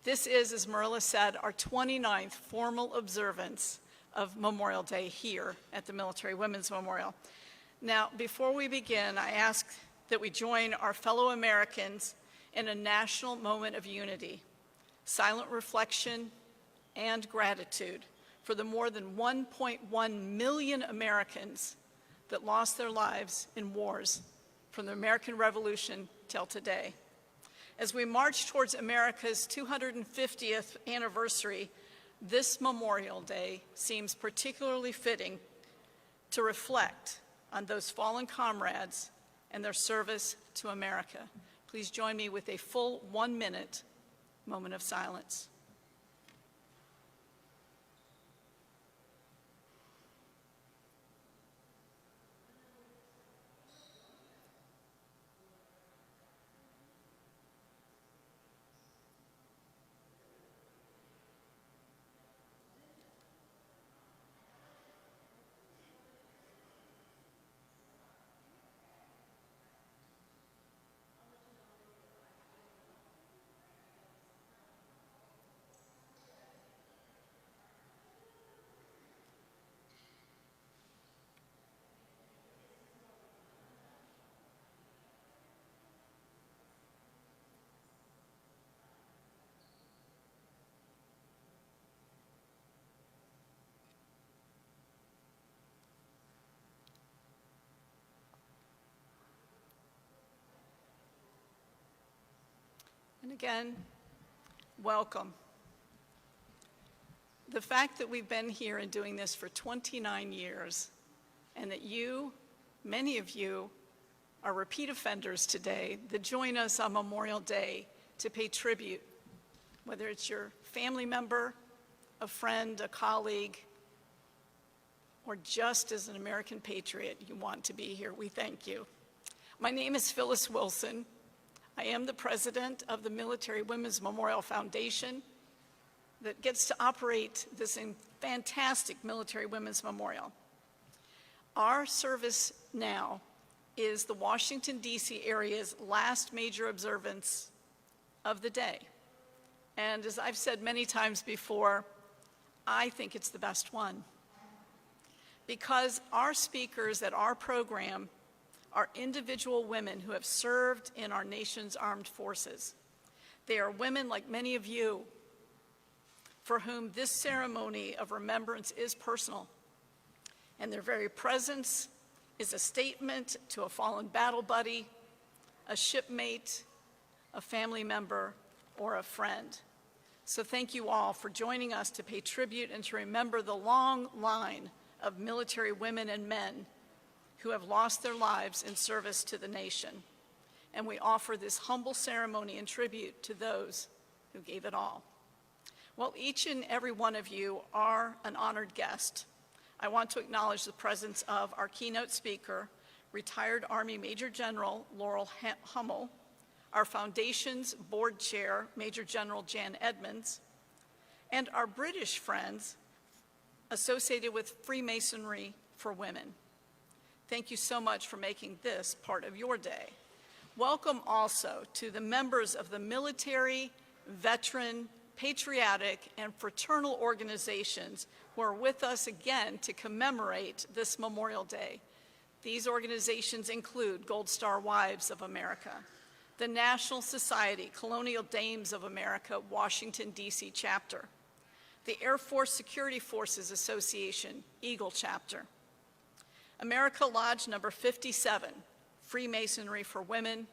This is, as Marilla said, our 29th formal observance of Memorial Day here at the Military Women's Memorial. Now, before we begin, I ask that we join our fellow Americans in a national moment of unity, silent reflection, and gratitude for the more than 1.1 million Americans that lost their lives in wars from the American Revolution till today. As we march towards America's 250th anniversary, this Memorial Day seems particularly fitting to reflect on those fallen comrades and their service to America. Please join me with a full 1-minute moment of silence. And again, welcome. The fact that we've been here and doing this for 29 years, and that you, many of you, are repeat offenders today that join us on Memorial Day to pay tribute, whether it's your family member, a friend, a colleague, or just as an American patriot, you want to be here. We thank you. My name is Phyllis Wilson. I am the president of the Military Women's Memorial Foundation that gets to operate this fantastic Military Women's Memorial. Our service now is the Washington, D.C. area's last major observance of the day. And as I've said many times before, I think it's the best one. Because our speakers at our program are individual women who have served in our nation's armed forces. They are women like many of you, for whom this ceremony of remembrance is personal, and their very presence is a statement to a fallen battle buddy, a shipmate, a family member, or a friend. So thank you all for joining us to pay tribute and to remember the long line of military women and men who have lost their lives in service to the nation. And we offer this humble ceremony in tribute to those who gave it all. Well, each and every one of you are an honored guest. I want to acknowledge the presence of our keynote speaker, retired Army Major General Laurel Hummel, our foundation's board chair, Major General Jan Edmonds, and our British friends associated with Freemasonry for Women. Thank you so much for making this part of your day. Welcome also to the members of the military, veteran, patriotic, and fraternal organizations who are with us again to commemorate this Memorial Day. These organizations include Gold Star Wives of America, the National Society Colonial Dames of America, Washington, D.C. chapter, the Air Force Security Forces Association, Eagle chapter, America Lodge number 57, Freemasonry for Women,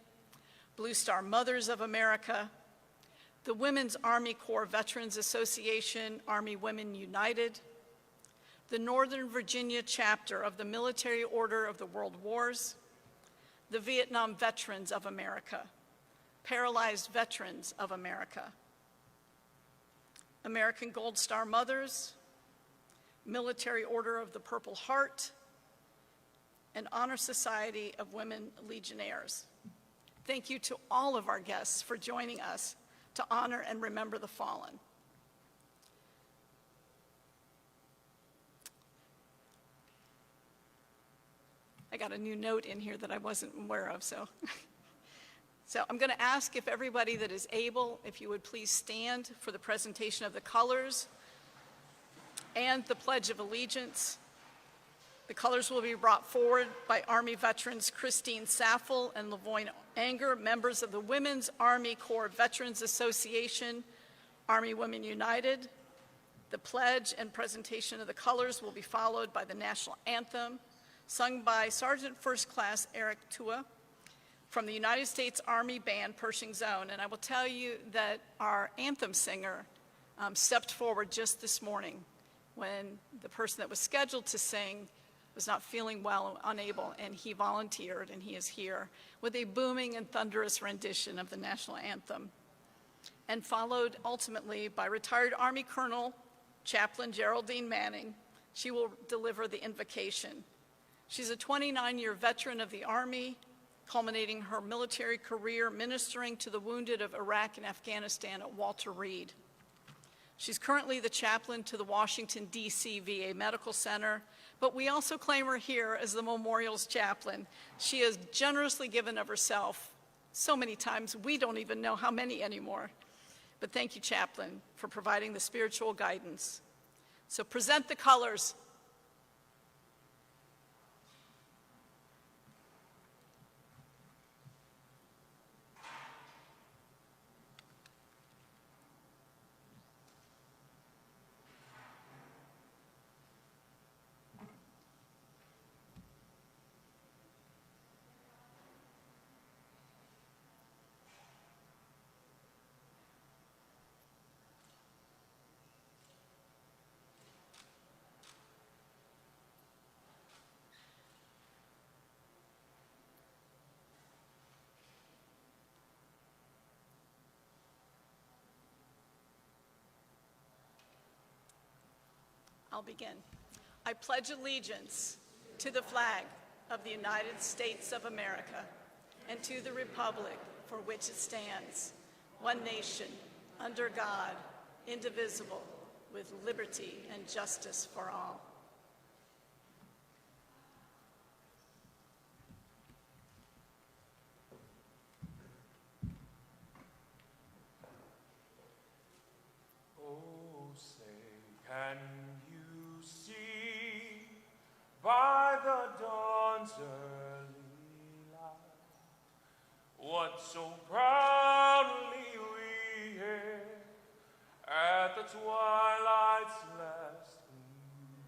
Blue Star Mothers of America, the Women's Army Corps Veterans Association, Army Women United, the Northern Virginia chapter of the Military Order of the World Wars, the Vietnam Veterans of America, Paralyzed Veterans of America, American Gold Star Mothers, Military Order of the Purple Heart, and Honor Society of Women Legionnaires. Thank you to all of our guests for joining us to honor and remember the fallen. I got a new note in here that I wasn't aware of, so So I'm going to ask if everybody that is able, if you would please stand for the presentation of the colors and the Pledge of Allegiance. The colors will be brought forward by Army veterans Christine Saffel and Lavoine Anger, members of the Women's Army Corps Veterans Association, Army Women United. The pledge and presentation of the colors will be followed by the national anthem, sung by Sergeant First Class Eric Tua from the United States Army Band Pershing Zone. And I will tell you that our anthem singer stepped forward just this morning when the person that was scheduled to sing was not feeling well, unable, and he volunteered, and he is here with a booming and thunderous rendition of the national anthem, and followed ultimately by retired Army Colonel Chaplain Geraldine Manning. She will deliver the invocation. She's a 29-year veteran of the Army, culminating her military career ministering to the wounded of Iraq and Afghanistan at Walter Reed. She's currently the chaplain to the Washington, D.C. VA Medical Center, but we also claim her here as the Memorial's chaplain. She has generously given of herself so many times, we don't even know how many anymore. But thank you, Chaplain, for providing the spiritual guidance. So present the colors. I'll begin. I pledge allegiance to the flag of the United States of America and to the republic for which it stands, one nation, under God, indivisible, with liberty and justice for all. Oh, say, can you see by the dawn's early light what so proudly we hailed at the twilight's last gleam,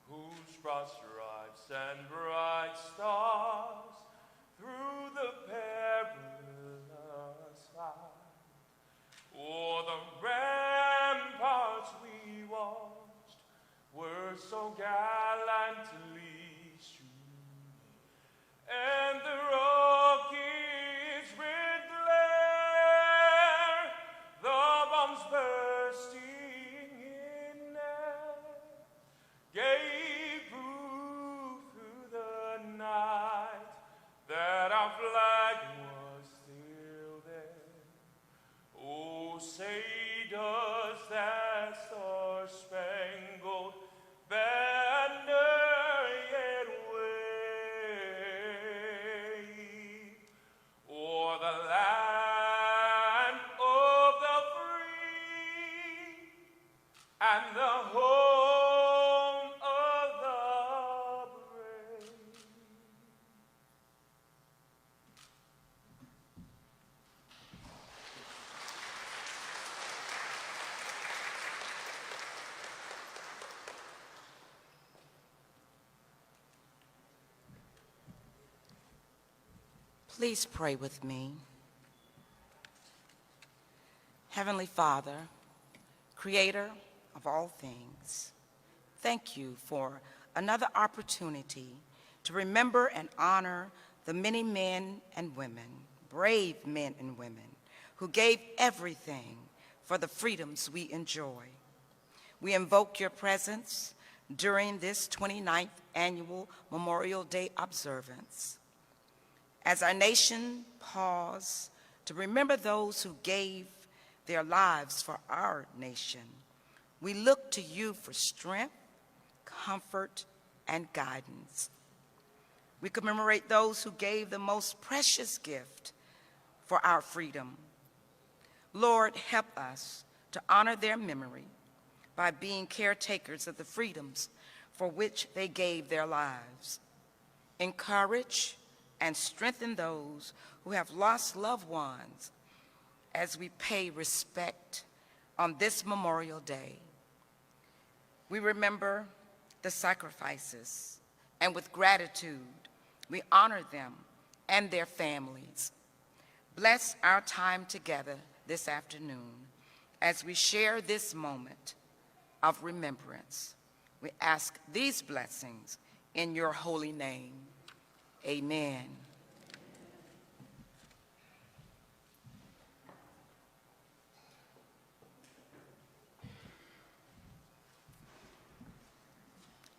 whose broad stripes and bright stars through the perilous fight o'er the ramparts we watched were so gallantly strewn, and the rocket's red glare, the bombs bursting in air, gave proof through the night that our flag was still there. Oh, say does that star-spangled banner yet wave o'er the land of the free and the home of the brave? Please pray with me. Heavenly Father, Creator of all things, thank you for another opportunity to remember and honor the many men and women, brave men and women, who gave everything for the freedoms we enjoy. We invoke your presence during this 29th annual Memorial Day observance. As our nation pause to remember those who gave their lives for our nation, we look to you for strength, comfort, and guidance. We commemorate those who gave the most precious gift for our freedom. Lord, help us to honor their memory by being caretakers of the freedoms for which they gave their lives. Encourage and strengthen those who have lost loved ones as we pay respect on this Memorial Day. We remember the sacrifices, and with gratitude, we honor them and their families. Bless our time together this afternoon as we share this moment of remembrance. We ask these blessings in your holy name. Amen.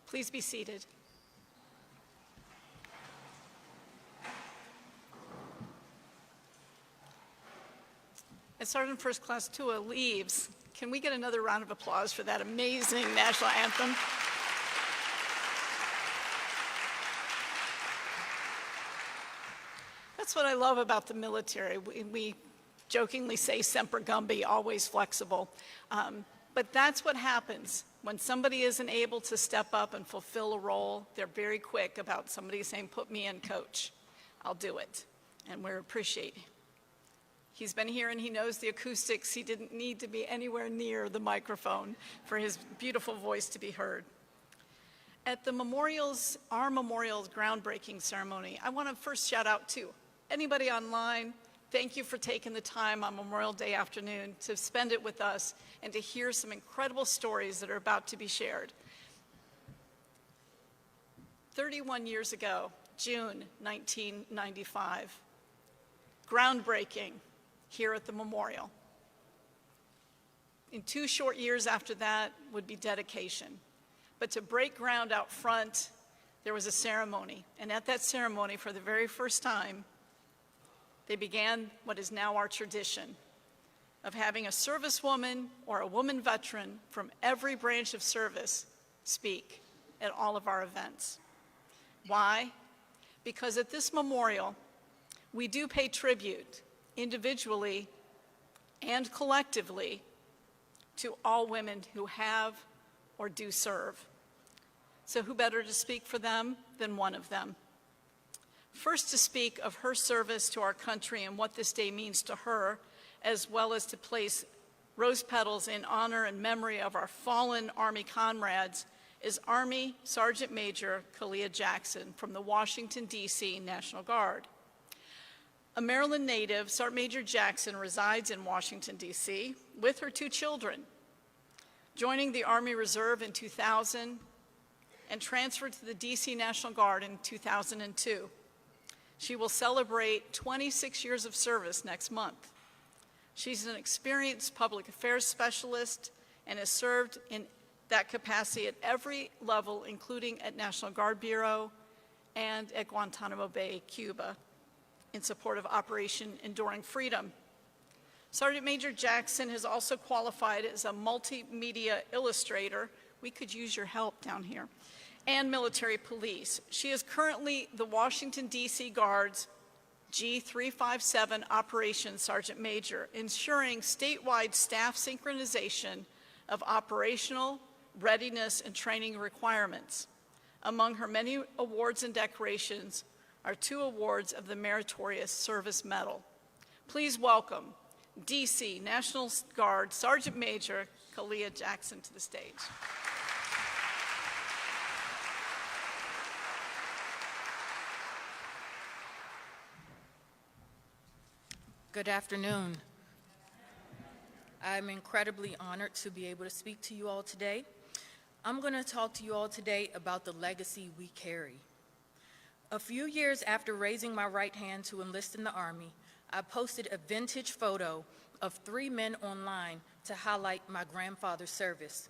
Please be seated. As Sergeant First Class Tua leaves, can we get another round of applause for that amazing national anthem? That's what I love about the military. We jokingly say semper gumby, always flexible. But that's what happens. When somebody isn't able to step up and fulfill a role, they're very quick about somebody saying, put me in, coach. I'll do it. And we appreciate it. He's been here and he knows the acoustics. He didn't need to be anywhere near the microphone for his beautiful voice to be heard. At the our memorial's groundbreaking ceremony, I want to first shout out to anybody online. Thank you for taking the time on Memorial Day afternoon to spend it with us and to hear some incredible stories that are about to be shared. 31 years ago, June 1995, groundbreaking here at the memorial. In 2 short years after that would be dedication. But to break ground out front, there was a ceremony. And at that ceremony, for the very first time, they began what is now our tradition of having a servicewoman or a woman veteran from every branch of service speak at all of our events. Why? Because at this memorial, we do pay tribute individually and collectively to all women who have or do serve. So who better to speak for them than one of them? First, to speak of her service to our country and what this day means to her, as well as to place rose petals in honor and memory of our fallen Army comrades, is Army Sergeant Major Kalia Jackson from the Washington, D.C. National Guard. A Maryland native, Sergeant Major Jackson resides in Washington, D.C. with her 2 children, joining the Army Reserve in 2000 and transferred to the D.C. National Guard in 2002. She will celebrate 26 years of service next month. She's an experienced public affairs specialist and has served in that capacity at every level, including at National Guard Bureau and at Guantanamo Bay, Cuba, in support of Operation Enduring Freedom. Sergeant Major Jackson has also qualified as a multimedia illustrator. We could use your help down here. And military police. She is currently the Washington, D.C. Guard's G357 Operations Sergeant Major, ensuring statewide staff synchronization of operational readiness and training requirements. Among her many awards and decorations are 2 awards of the Meritorious Service Medal. Please welcome D.C. National Guard Sergeant Major Kalia Jackson to the stage. Good afternoon. I'm incredibly honored to be able to speak to you all today. I'm going to talk to you all today about the legacy we carry. A few years after raising my right hand to enlist in the Army, I posted a vintage photo of 3 men online to highlight my grandfather's service.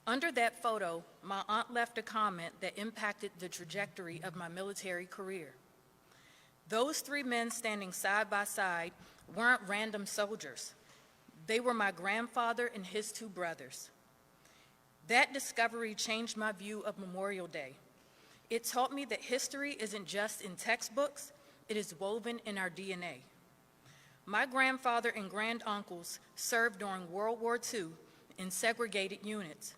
Under that photo, my aunt left a comment that impacted the trajectory of my military career. Those 3 men standing side by side weren't random soldiers. They were my grandfather and his 2 brothers. That discovery changed my view of Memorial Day. It taught me that history isn't just in textbooks, it is woven in our DNA. My grandfather and granduncles served during World War II in segregated units.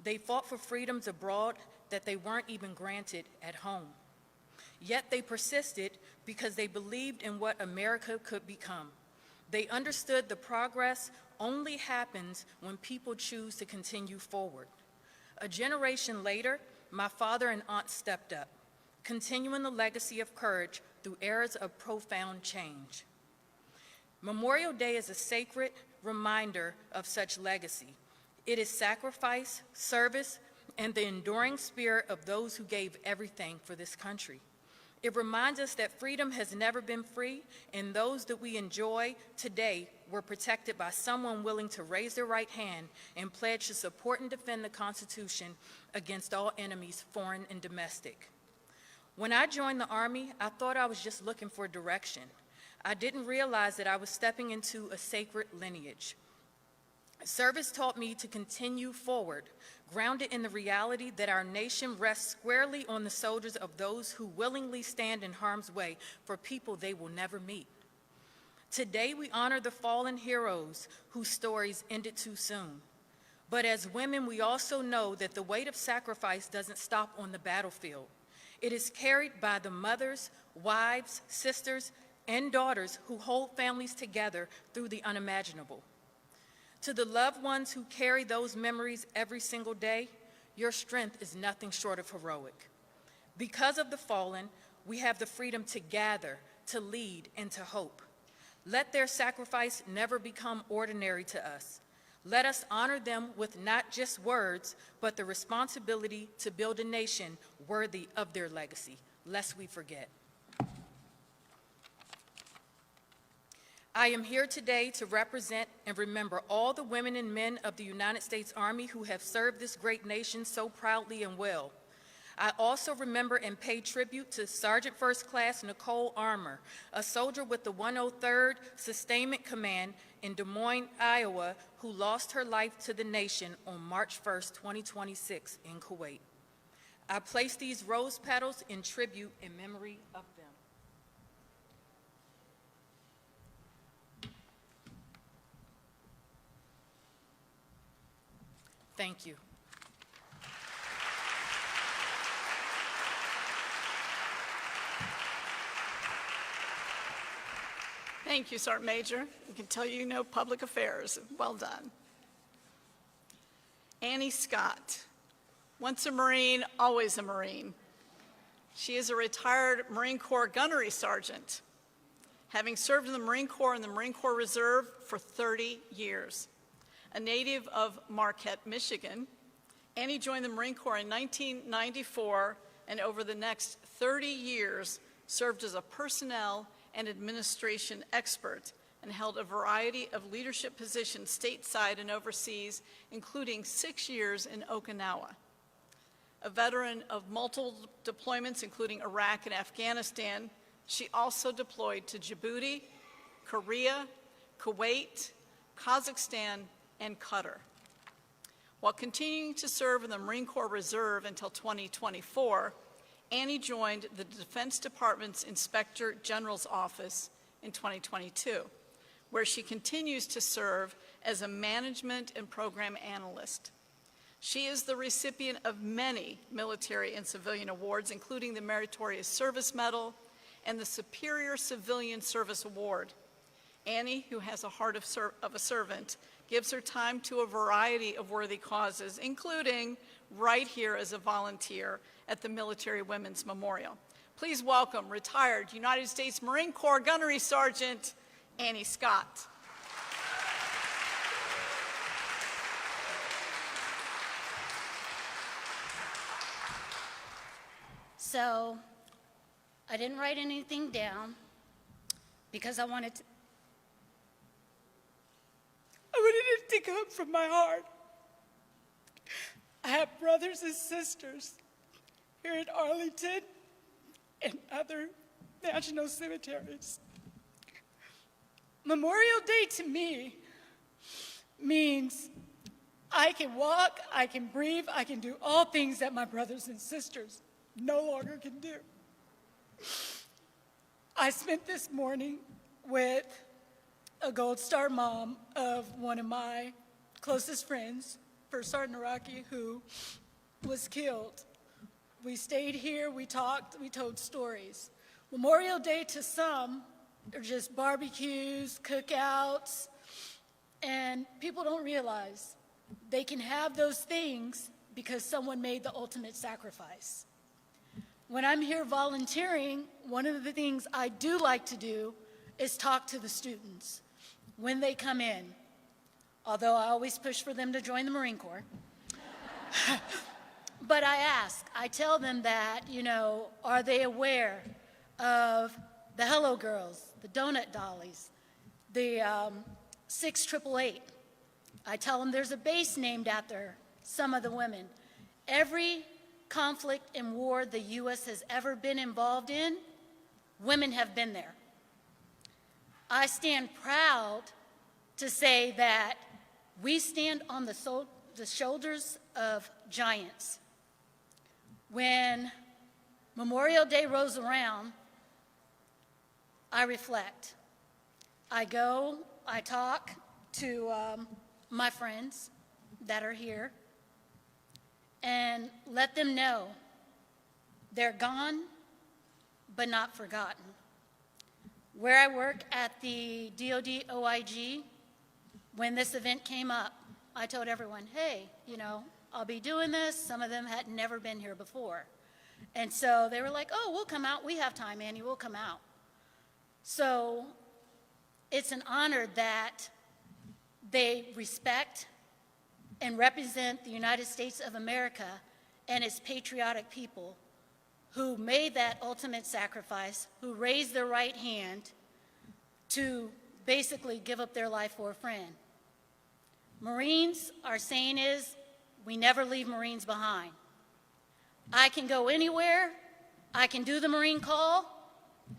They fought for freedoms abroad that they weren't even granted at home. Yet they persisted because they believed in what America could become. They understood the progress only happens when people choose to continue forward. A generation later, my father and aunt stepped up, continuing the legacy of courage through eras of profound change. Memorial Day is a sacred reminder of such legacy. It is sacrifice, service, and the enduring spirit of those who gave everything for this country. It reminds us that freedom has never been free, and those that we enjoy today were protected by someone willing to raise their right hand and pledge to support and defend the Constitution against all enemies, foreign and domestic. When I joined the Army, I thought I was just looking for direction. I didn't realize that I was stepping into a sacred lineage. Service taught me to continue forward, grounded in the reality that our nation rests squarely on the shoulders of those who willingly stand in harm's way for people they will never meet. Today, we honor the fallen heroes whose stories ended too soon. But as women, we also know that the weight of sacrifice doesn't stop on the battlefield. It is carried by the mothers, wives, sisters, and daughters who hold families together through the unimaginable. To the loved ones who carry those memories every single day, your strength is nothing short of heroic. Because of the fallen, we have the freedom to gather, to lead, and to hope. Let their sacrifice never become ordinary to us. Let us honor them with not just words, but the responsibility to build a nation worthy of their legacy, lest we forget. I am here today to represent and remember all the women and men of the United States Army who have served this great nation so proudly and well. I also remember and pay tribute to Sergeant First Class Nicole Armour, a soldier with the 103rd Sustainment Command in Des Moines, Iowa, who lost her life to the nation on March 1st, 2026 in Kuwait. I place these rose petals in tribute in memory of them. Thank you. Thank you, Sergeant Major. I can tell you know public affairs. Well done. Annie Scott, once a Marine, always a Marine. She is a retired Marine Corps gunnery sergeant, having served in the Marine Corps and the Marine Corps Reserve for 30 years. A native of Marquette, Michigan, Annie joined the Marine Corps in 1994 and over the next 30 years served as a personnel and administration expert and held a variety of leadership positions stateside and overseas, including 6 years in Okinawa. A veteran of multiple deployments, including Iraq and Afghanistan, she also deployed to Djibouti, Korea, Kuwait, Kazakhstan, and Qatar. While continuing to serve in the Marine Corps Reserve until 2024, Annie joined the Defense Department's Inspector General's Office in 2022, where she continues to serve as a management and program analyst. She is the recipient of many military and civilian awards, including the Meritorious Service Medal and the Superior Civilian Service Award. Annie, who has a heart of a servant, gives her time to a variety of worthy causes, including right here as a volunteer at the Military Women's Memorial. Please welcome retired United States Marine Corps Gunnery Sergeant Annie Scott. So I didn't write anything down because I wanted it to come from my heart. I have brothers and sisters here in Arlington and other national cemeteries. Memorial Day to me means I can walk, I can breathe, I can do all things that my brothers and sisters no longer can do. I spent this morning with a Gold Star mom of one of my closest friends, First Sergeant Araki, who was killed. We stayed here, we talked, we told stories. Memorial Day to some are just barbecues, cookouts, and people don't realize they can have those things because someone made the ultimate sacrifice. When I'm here volunteering, one of the things I do like to do is talk to the students when they come in, although I always push for them to join the Marine Corps. But I tell them that, are they aware of the Hello Girls, the Donut Dollies, the 6888? I tell them there's a base named after some of the women. Every conflict and war the U.S. has ever been involved in, women have been there. I stand proud to say that we stand on the shoulders of giants. When Memorial Day rolls around, I reflect. I go, I talk to my friends that are here and let them know they're gone but not forgotten. Where I work at the DoD OIG, when this event came up, I told everyone, hey, I'll be doing this. Some of them had never been here before. And so they were like, oh, we'll come out. We have time, Annie. We'll come out. So it's an honor that they respect and represent the United States of America and its patriotic people who made that ultimate sacrifice, who raised their right hand to basically give up their life for a friend. Marines, our saying is, we never leave Marines behind. I can go anywhere, I can do the Marine call,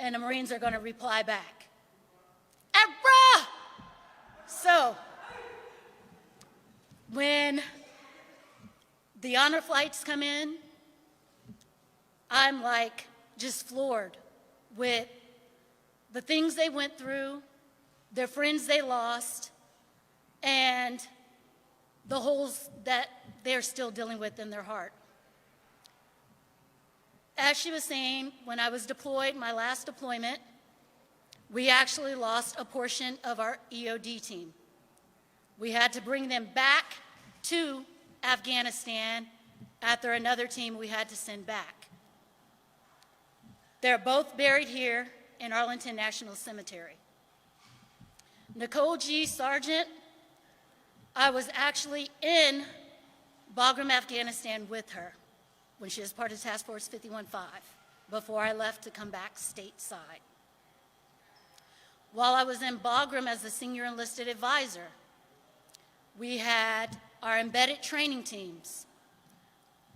and the Marines are going to reply back. Abra! So, when the honor flights come in, I'm like just floored with the things they went through, their friends they lost, and the holes that they're still dealing with in their heart. As she was saying, when I was deployed, my last deployment, we actually lost a portion of our EOD team. We had to bring them back to Afghanistan after another team we had to send back. They're both buried here in Arlington National Cemetery. Nicole G. Sargent, I was actually in Bagram, Afghanistan with her when she was part of Task Force 51-5 before I left to come back stateside. While I was in Bagram as a senior enlisted advisor, we had our embedded training teams.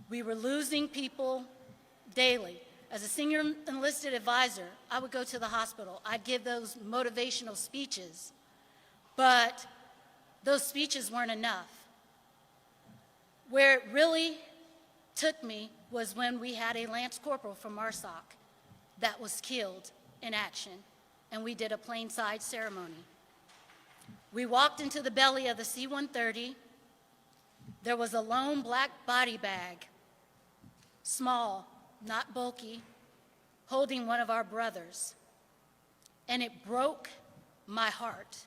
We were losing people daily. As a senior enlisted advisor, I would go to the hospital. I'd give those motivational speeches, but those speeches weren't enough. Where it really took me was when we had a Lance Corporal from MARSOC that was killed in action, and we did a plainside ceremony. We walked into the belly of the C-130. There was a lone black body bag, small, not bulky, holding one of our brothers, and it broke my heart.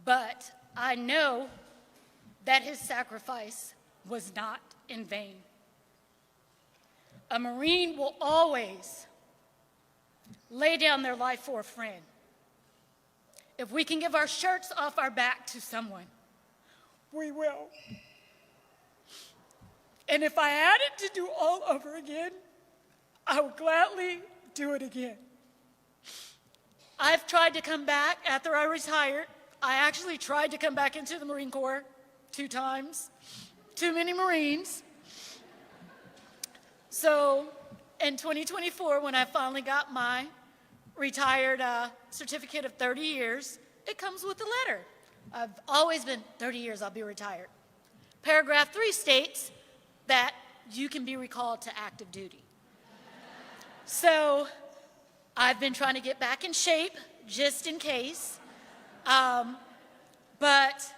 But I know that his sacrifice was not in vain. A Marine will always lay down their life for a friend. If we can give our shirts off our back to someone, we will. And if I had it to do all over again, I would gladly do it again. I've tried to come back after I retired. I actually tried to come back into the Marine Corps 2 times. Too many Marines. So in 2024, when I finally got my retired certificate of 30 years, it comes with a letter. I've always been 30 years, I'll be retired. Paragraph 3 states that you can be recalled to active duty. So I've been trying to get back in shape just in case. But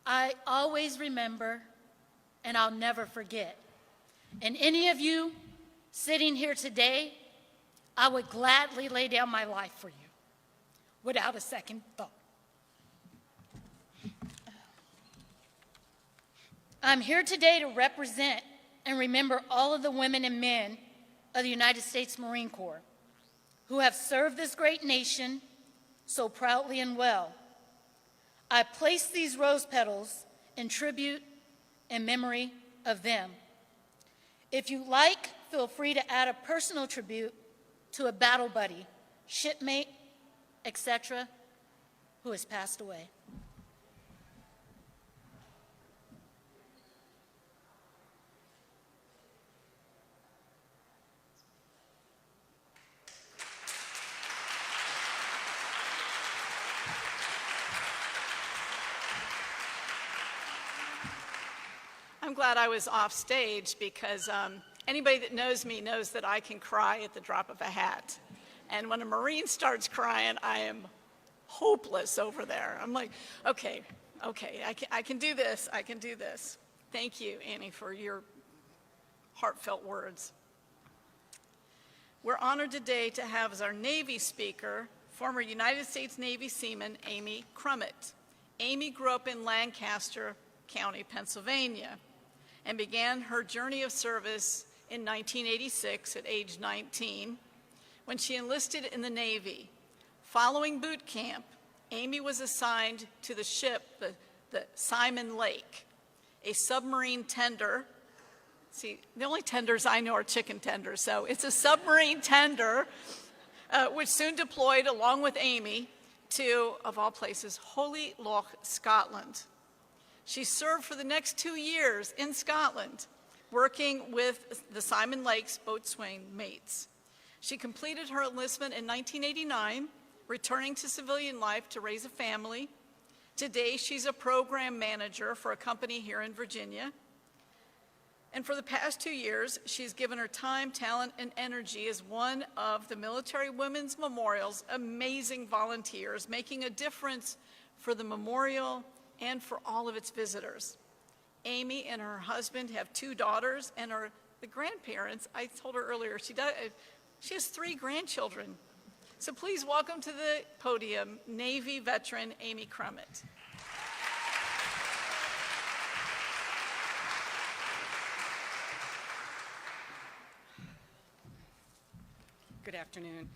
I always remember, and I'll never forget. And any of you sitting here today, I would gladly lay down my life for you without a second thought. I'm here today to represent and remember all of the women and men of the United States Marine Corps who have served this great nation so proudly and well. I place these rose petals in tribute and memory of them. If you like, feel free to add a personal tribute to a battle buddy, shipmate, etc., who has passed away. I'm glad I was off stage because anybody that knows me knows that I can cry at the drop of a hat. And when a Marine starts crying, I am hopeless over there. I'm like, okay, I can do this, I can do this. Thank you, Annie, for your heartfelt words. We're honored today to have as our Navy speaker, former United States Navy seaman Amy Crummett. Amy grew up in Lancaster County, Pennsylvania, and began her journey of service in 1986 at age 19 when she enlisted in the Navy. Following boot camp, Amy was assigned to the ship, the Simon Lake, a submarine tender. See, the only tenders I know are chicken tenders, so it's a submarine tender, which soon deployed along with Amy to, of all places, Holy Loch, Scotland. She served for the next 2 years in Scotland, working with the Simon Lake's boatswain mates. She completed her enlistment in 1989, returning to civilian life to raise a family. Today, she's a program manager for a company here in Virginia. And for the past 2 years, she's given her time, talent, and energy as one of the Military Women's Memorial's amazing volunteers, making a difference for the memorial and for all of its visitors. Amy and her husband have 2 daughters and are the grandparents. I told her earlier, she has 3 grandchildren. So please welcome to the podium Navy veteran Amy Crummett. Good afternoon.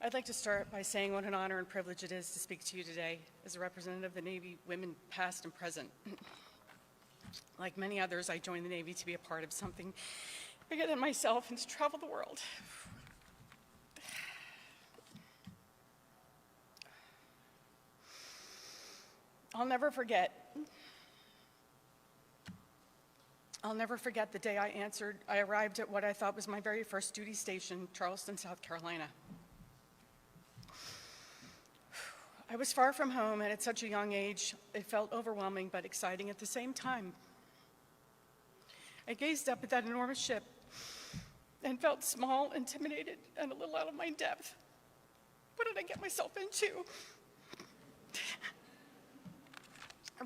I'd like to start by saying what an honor and privilege it is to speak to you today as a representative of the Navy women past and present. Like many others, I joined the Navy to be a part of something bigger than myself and to travel the world. I'll never forget the day I arrived at what I thought was my very first duty station, Charleston, South Carolina. I was far from home, and at such a young age, it felt overwhelming but exciting at the same time. I gazed up at that enormous ship and felt small, intimidated, and a little out of my depth. What did I get myself into?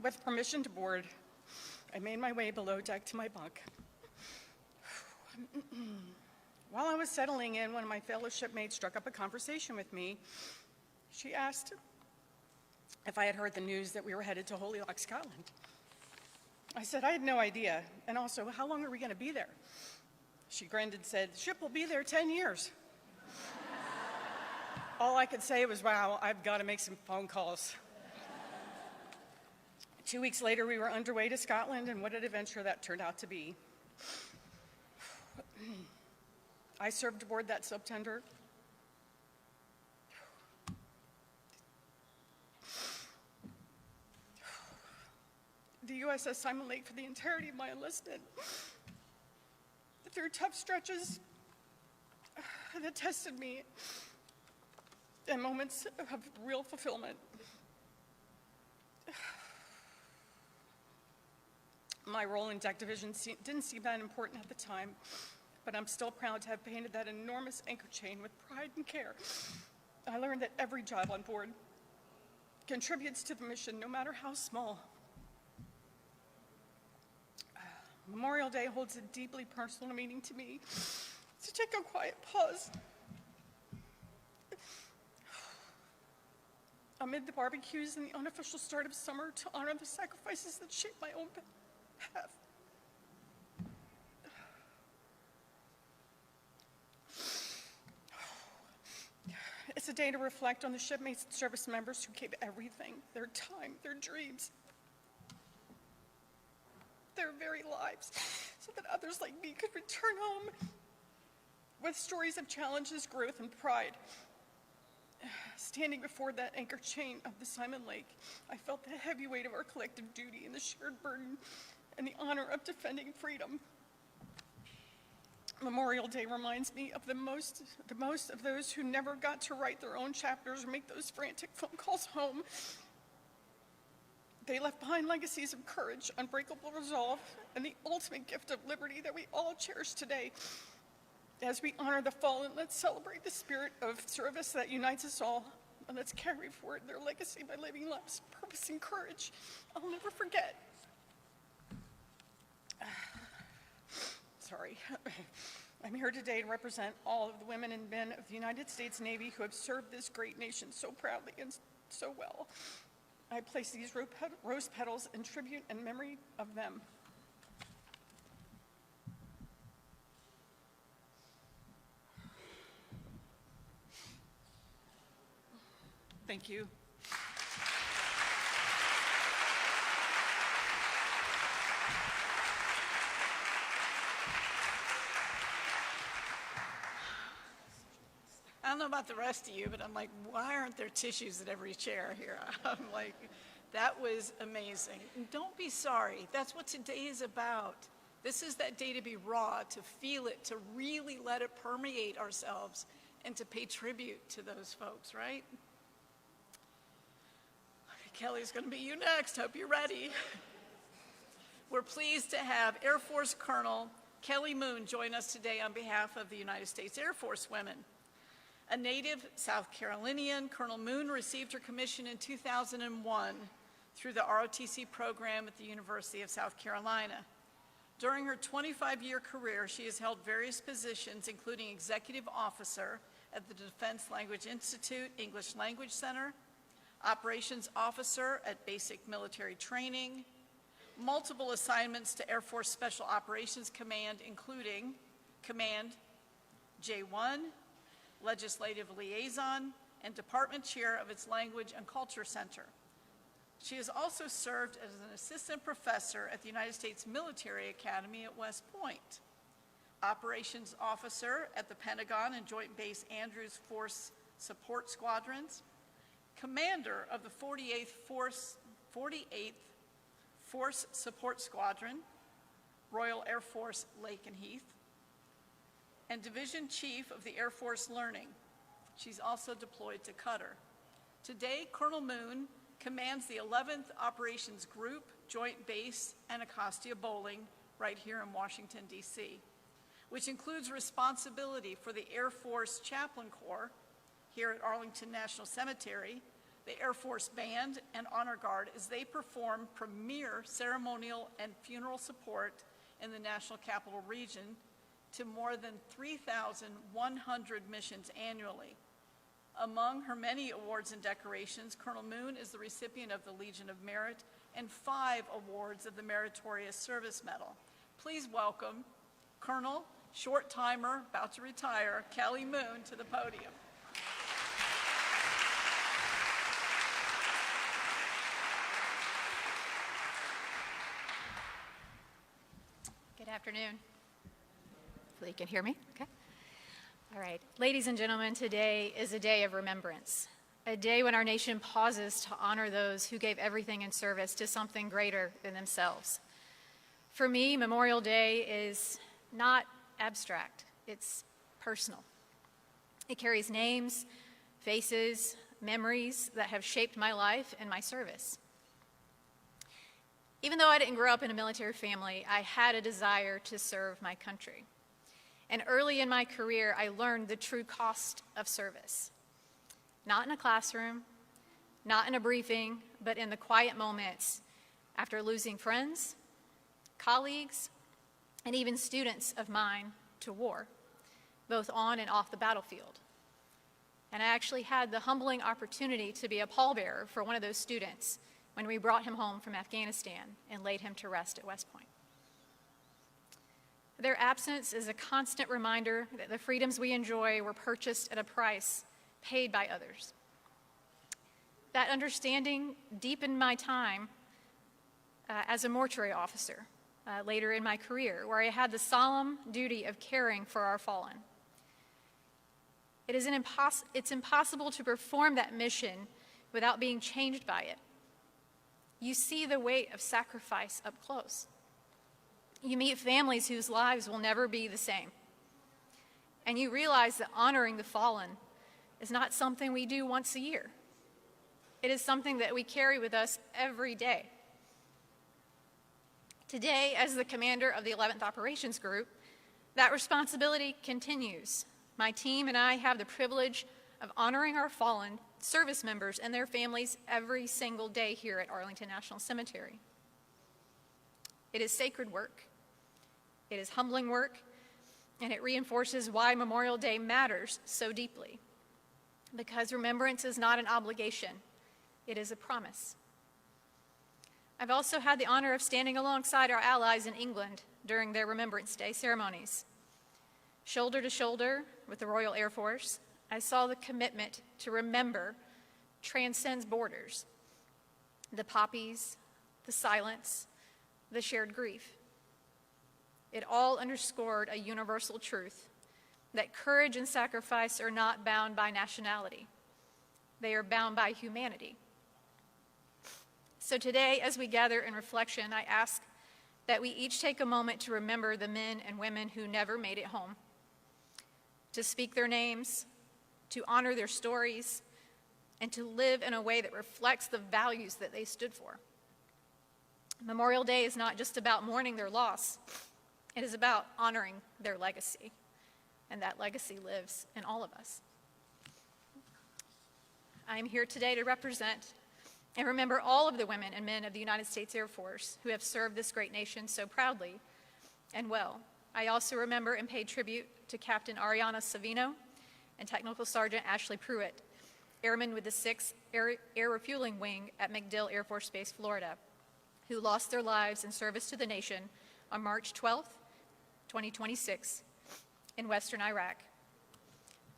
With permission to board, I made my way below deck to my bunk. While I was settling in, one of my fellow shipmates struck up a conversation with me. She asked if I had heard the news that we were headed to Holy Loch, Scotland. I said I had no idea, and also, how long are we going to be there? She grinned and said, the ship will be there 10 years. All I could say was, wow, I've got to make some phone calls. 2 weeks later, we were underway to Scotland, and what an adventure that turned out to be. I served aboard that subtender. The USS Simon Lake for the entirety of my enlistment. Through tough stretches that tested me and moments of real fulfillment. My role in deck division didn't seem that important at the time, but I'm still proud to have painted that enormous anchor chain with pride and care. I learned that every job on board contributes to the mission, no matter how small. Memorial Day holds a deeply personal meaning to me. So take a quiet pause. Amid the barbecues and the unofficial start of summer, to honor the sacrifices that shaped my own path. It's a day to reflect on the shipmates and service members who gave everything, their time, their dreams, their very lives, so that others like me could return home with stories of challenges, growth, and pride. Standing before that anchor chain of the Simon Lake, I felt the heavy weight of our collective duty and the shared burden and the honor of defending freedom. Memorial Day reminds me of the most of those who never got to write their own chapters or make those frantic phone calls home. They left behind legacies of courage, unbreakable resolve, and the ultimate gift of liberty that we all cherish today. As we honor the fallen, let's celebrate the spirit of service that unites us all, and let's carry forward their legacy by living lives of purpose and courage. I'll never forget. Sorry. I'm here today to represent all of the women and men of the United States Navy who have served this great nation so proudly and so well. I place these rose petals in tribute and memory of them. Thank you. I don't know about the rest of you, but I'm like, why aren't there tissues at every chair here? I'm like, that was amazing. And don't be sorry. That's what today is about. This is that day to be raw, to feel it, to really let it permeate ourselves, and to pay tribute to those folks, right? Kelly's going to be you next. Hope you're ready. We're pleased to have Air Force Colonel Kelly Moon join us today on behalf of the United States Air Force women. A native South Carolinian, Colonel Moon received her commission in 2001 through the ROTC program at the University of South Carolina. During her 25-year career, she has held various positions, including executive officer at the Defense Language Institute English Language Center, operations officer at Basic Military Training, multiple assignments to Air Force Special Operations Command, including Command J1, Legislative Liaison, and Department Chair of its Language and Culture Center. She has also served as an assistant professor at the United States Military Academy at West Point, operations officer at the Pentagon and Joint Base Andrews Force Support Squadrons, commander of the 48th Force Support Squadron, Royal Air Force Lakenheath, and Division Chief of the Air Force Learning. She's also deployed to Qatar. Today, Colonel Moon commands the 11th Operations Group, Joint Base Anacostia Bowling, right here in Washington, D.C., which includes responsibility for the Air Force Chaplain Corps here at Arlington National Cemetery, the Air Force Band, and Honor Guard as they perform premier ceremonial and funeral support in the National Capital Region to more than 3,100 missions annually. Among her many awards and decorations, Colonel Moon is the recipient of the Legion of Merit and 5 awards of the Meritorious Service Medal. Please welcome Colonel, short timer, about to retire, Kelly Moon to the podium. Good afternoon. Hopefully you can hear me, okay? All right, ladies and gentlemen, today is a day of remembrance, a day when our nation pauses to honor those who gave everything in service to something greater than themselves. For me, Memorial Day is not abstract, it's personal. It carries names, faces, memories that have shaped my life and my service. Even though I didn't grow up in a military family, I had a desire to serve my country. And early in my career, I learned the true cost of service. Not in a classroom, not in a briefing, but in the quiet moments after losing friends, colleagues, and even students of mine to war, both on and off the battlefield. And I actually had the humbling opportunity to be a pallbearer for one of those students when we brought him home from Afghanistan and laid him to rest at West Point. Their absence is a constant reminder that the freedoms we enjoy were purchased at a price paid by others. That understanding deepened my time as a mortuary officer later in my career, where I had the solemn duty of caring for our fallen. It's impossible to perform that mission without being changed by it. You see the weight of sacrifice up close. You meet families whose lives will never be the same. And you realize that honoring the fallen is not something we do once a year. It is something that we carry with us every day. Today, as the commander of the 11th Operations Group, that responsibility continues. My team and I have the privilege of honoring our fallen service members and their families every single day here at Arlington National Cemetery. It is sacred work. It is humbling work, and it reinforces why Memorial Day matters so deeply. Because remembrance is not an obligation, it is a promise. I've also had the honor of standing alongside our allies in England during their Remembrance Day ceremonies. Shoulder to shoulder with the Royal Air Force, I saw the commitment to remember transcends borders. The poppies, the silence, the shared grief. It all underscored a universal truth that courage and sacrifice are not bound by nationality. They are bound by humanity. So today, as we gather in reflection, I ask that we each take a moment to remember the men and women who never made it home, to speak their names, to honor their stories, and to live in a way that reflects the values that they stood for. Memorial Day is not just about mourning their loss. It is about honoring their legacy, and that legacy lives in all of us. I am here today to represent and remember all of the women and men of the United States Air Force who have served this great nation so proudly and well. I also remember and pay tribute to Captain Ariana Savino and Technical Sergeant Ashley Pruitt, airmen with the 6th Air Refueling Wing at MacDill Air Force Base, Florida, who lost their lives in service to the nation on March 12th, 2026, in western Iraq.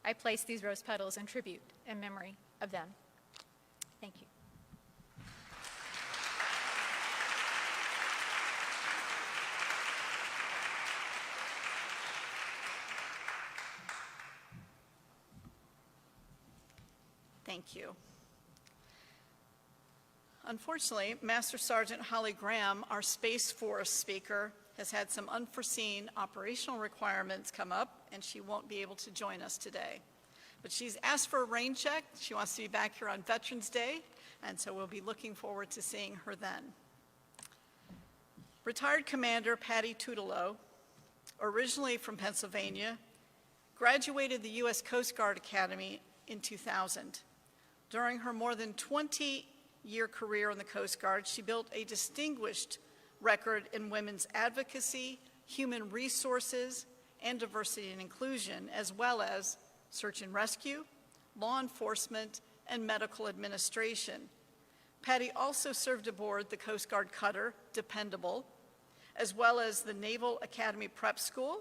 I place these rose petals in tribute in memory of them. Thank you. Thank you. Unfortunately, Master Sergeant Holly Graham, our Space Force speaker, has had some unforeseen operational requirements come up, and she won't be able to join us today. But she's asked for a rain check. She wants to be back here on Veterans Day, and so we'll be looking forward to seeing her then. Retired Commander Patty Tutelo, originally from Pennsylvania, graduated the U.S. Coast Guard Academy in 2000. During her more than 20-year career in the Coast Guard, she built a distinguished record in women's advocacy, human resources, and diversity and inclusion, as well as search and rescue, law enforcement, and medical administration. Patty also served aboard the Coast Guard cutter, Dependable, as well as the Naval Academy Prep School,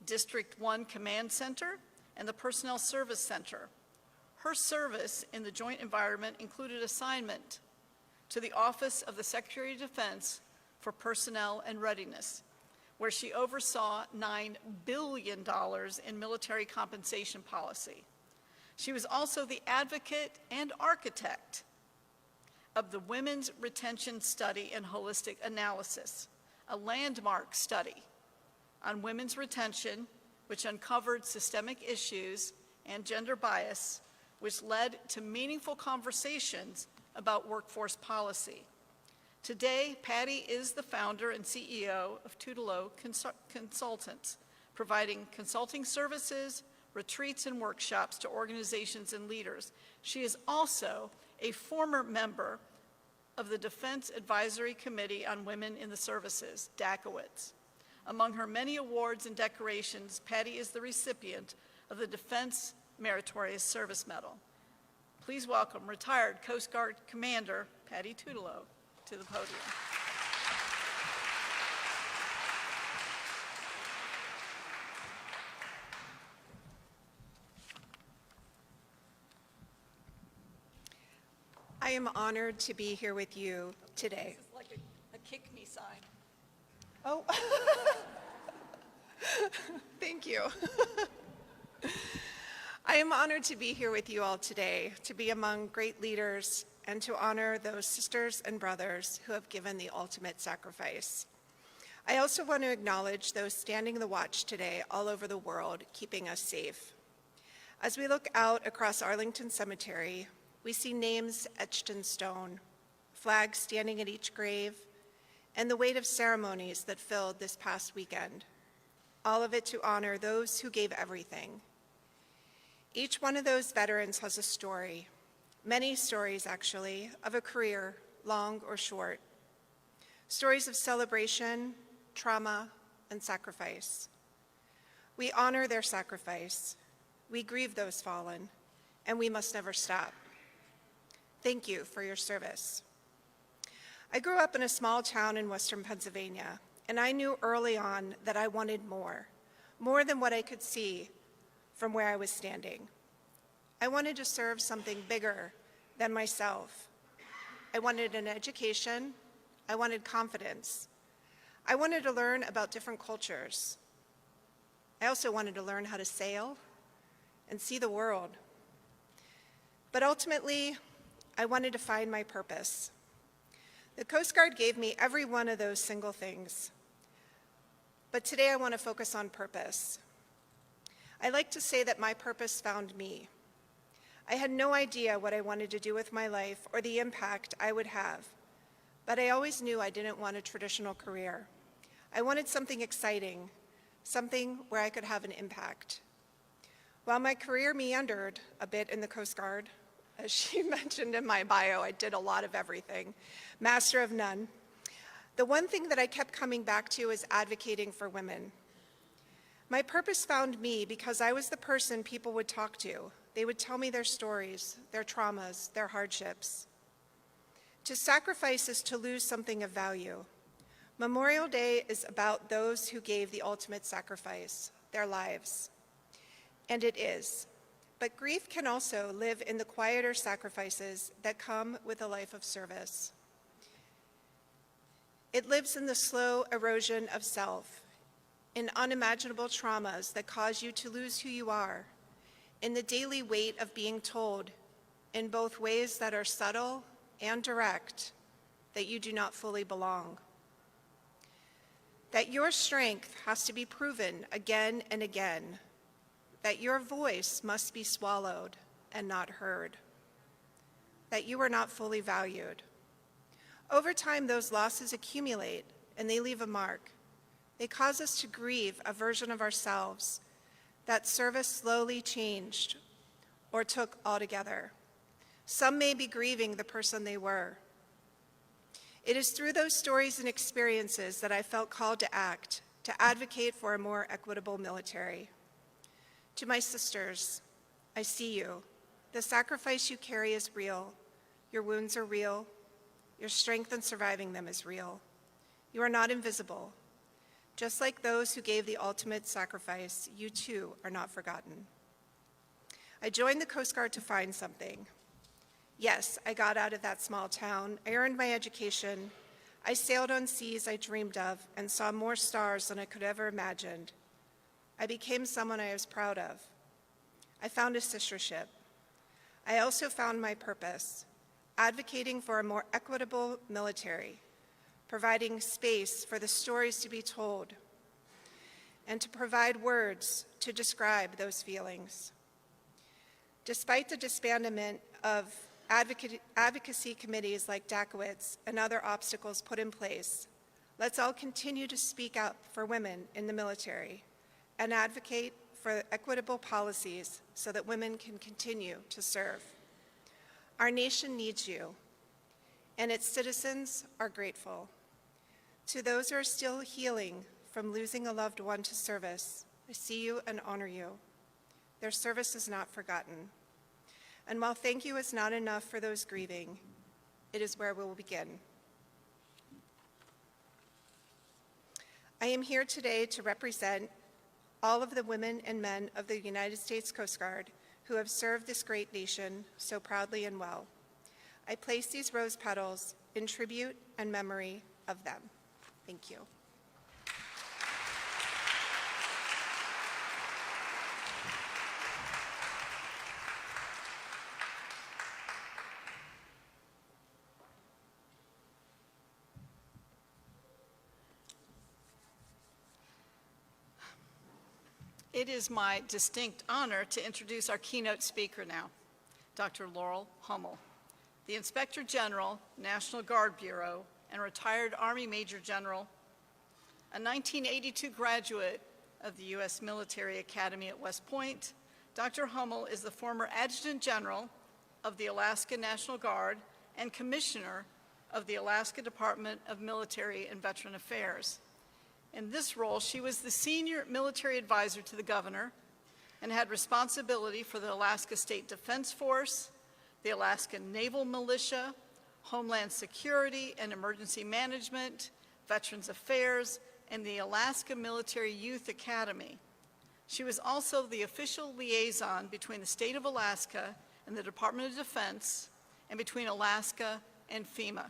District 1 Command Center, and the Personnel Service Center. Her service in the joint environment included assignment to the Office of the Secretary of Defense for Personnel and Readiness, where she oversaw $9 billion in military compensation policy. She was also the advocate and architect of the Women's Retention Study and Holistic Analysis, a landmark study on women's retention, which uncovered systemic issues and gender bias, which led to meaningful conversations about workforce policy. Today, Patty is the founder and CEO of Tutelo Consultants, providing consulting services, retreats, and workshops to organizations and leaders. She is also a former member of the Defense Advisory Committee on Women in the Services, DACOWITS. Among her many awards and decorations, Patty is the recipient of the Defense Meritorious Service Medal. Please welcome retired Coast Guard Commander Patty Tutelo to the podium. I am honored to be here with you today. This is like a kick me sign. Oh, thank you. I am honored to be here with you all today, to be among great leaders and to honor those sisters and brothers who have given the ultimate sacrifice. I also want to acknowledge those standing the watch today all over the world, keeping us safe. As we look out across Arlington Cemetery, we see names etched in stone, flags standing at each grave, and the weight of ceremonies that filled this past weekend, all of it to honor those who gave everything. Each one of those veterans has a story, many stories actually, of a career, long or short. Stories of celebration, trauma, and sacrifice. We honor their sacrifice, we grieve those fallen, and we must never stop. Thank you for your service. I grew up in a small town in western Pennsylvania, and I knew early on that I wanted more than what I could see from where I was standing. I wanted to serve something bigger than myself. I wanted an education. I wanted confidence. I wanted to learn about different cultures. I also wanted to learn how to sail and see the world. But ultimately, I wanted to find my purpose. The Coast Guard gave me every one of those single things. But today I want to focus on purpose. I like to say that my purpose found me. I had no idea what I wanted to do with my life or the impact I would have, but I always knew I didn't want a traditional career. I wanted something exciting, something where I could have an impact. While my career meandered a bit in the Coast Guard, as she mentioned in my bio, I did a lot of everything, master of none. The one thing that I kept coming back to is advocating for women. My purpose found me because I was the person people would talk to. They would tell me their stories, their traumas, their hardships. To sacrifice is to lose something of value. Memorial Day is about those who gave the ultimate sacrifice, their lives. And it is. But grief can also live in the quieter sacrifices that come with a life of service. It lives in the slow erosion of self, in unimaginable traumas that cause you to lose who you are, in the daily weight of being told, in both ways that are subtle and direct, that you do not fully belong. That your strength has to be proven again and again, that your voice must be swallowed and not heard, that you are not fully valued. Over time, those losses accumulate and they leave a mark. They cause us to grieve a version of ourselves that service slowly changed or took altogether. Some may be grieving the person they were. It is through those stories and experiences that I felt called to act, to advocate for a more equitable military. To my sisters, I see you. The sacrifice you carry is real. Your wounds are real. Your strength in surviving them is real. You are not invisible. Just like those who gave the ultimate sacrifice, you too are not forgotten. I joined the Coast Guard to find something. Yes, I got out of that small town. I earned my education. I sailed on seas I dreamed of and saw more stars than I could ever imagined. I became someone I was proud of. I found a sistership. I also found my purpose, advocating for a more equitable military, providing space for the stories to be told, and to provide words to describe those feelings. Despite the disbandment of advocacy committees like DACOWITS and other obstacles put in place, let's all continue to speak up for women in the military and advocate for equitable policies so that women can continue to serve. Our nation needs you, and its citizens are grateful. To those who are still healing from losing a loved one to service, I see you and honor you. Their service is not forgotten. And while thank you is not enough for those grieving, it is where we will begin. I am here today to represent all of the women and men of the United States Coast Guard who have served this great nation so proudly and well. I place these rose petals in tribute and memory of them. Thank you. It is my distinct honor to introduce our keynote speaker now, Dr. Laurel Hummel, the Inspector General, National Guard Bureau, and retired Army Major General, a 1982 graduate of the U.S. Military Academy at West Point. Dr. Hummel is the former Adjutant General of the Alaska National Guard and Commissioner of the Alaska Department of Military and Veteran Affairs. In this role, she was the senior military advisor to the governor and had responsibility for the Alaska State Defense Force, the Alaska Naval Militia, Homeland Security and Emergency Management, Veterans Affairs, and the Alaska Military Youth Academy. She was also the official liaison between the state of Alaska and the Department of Defense, and between Alaska and FEMA.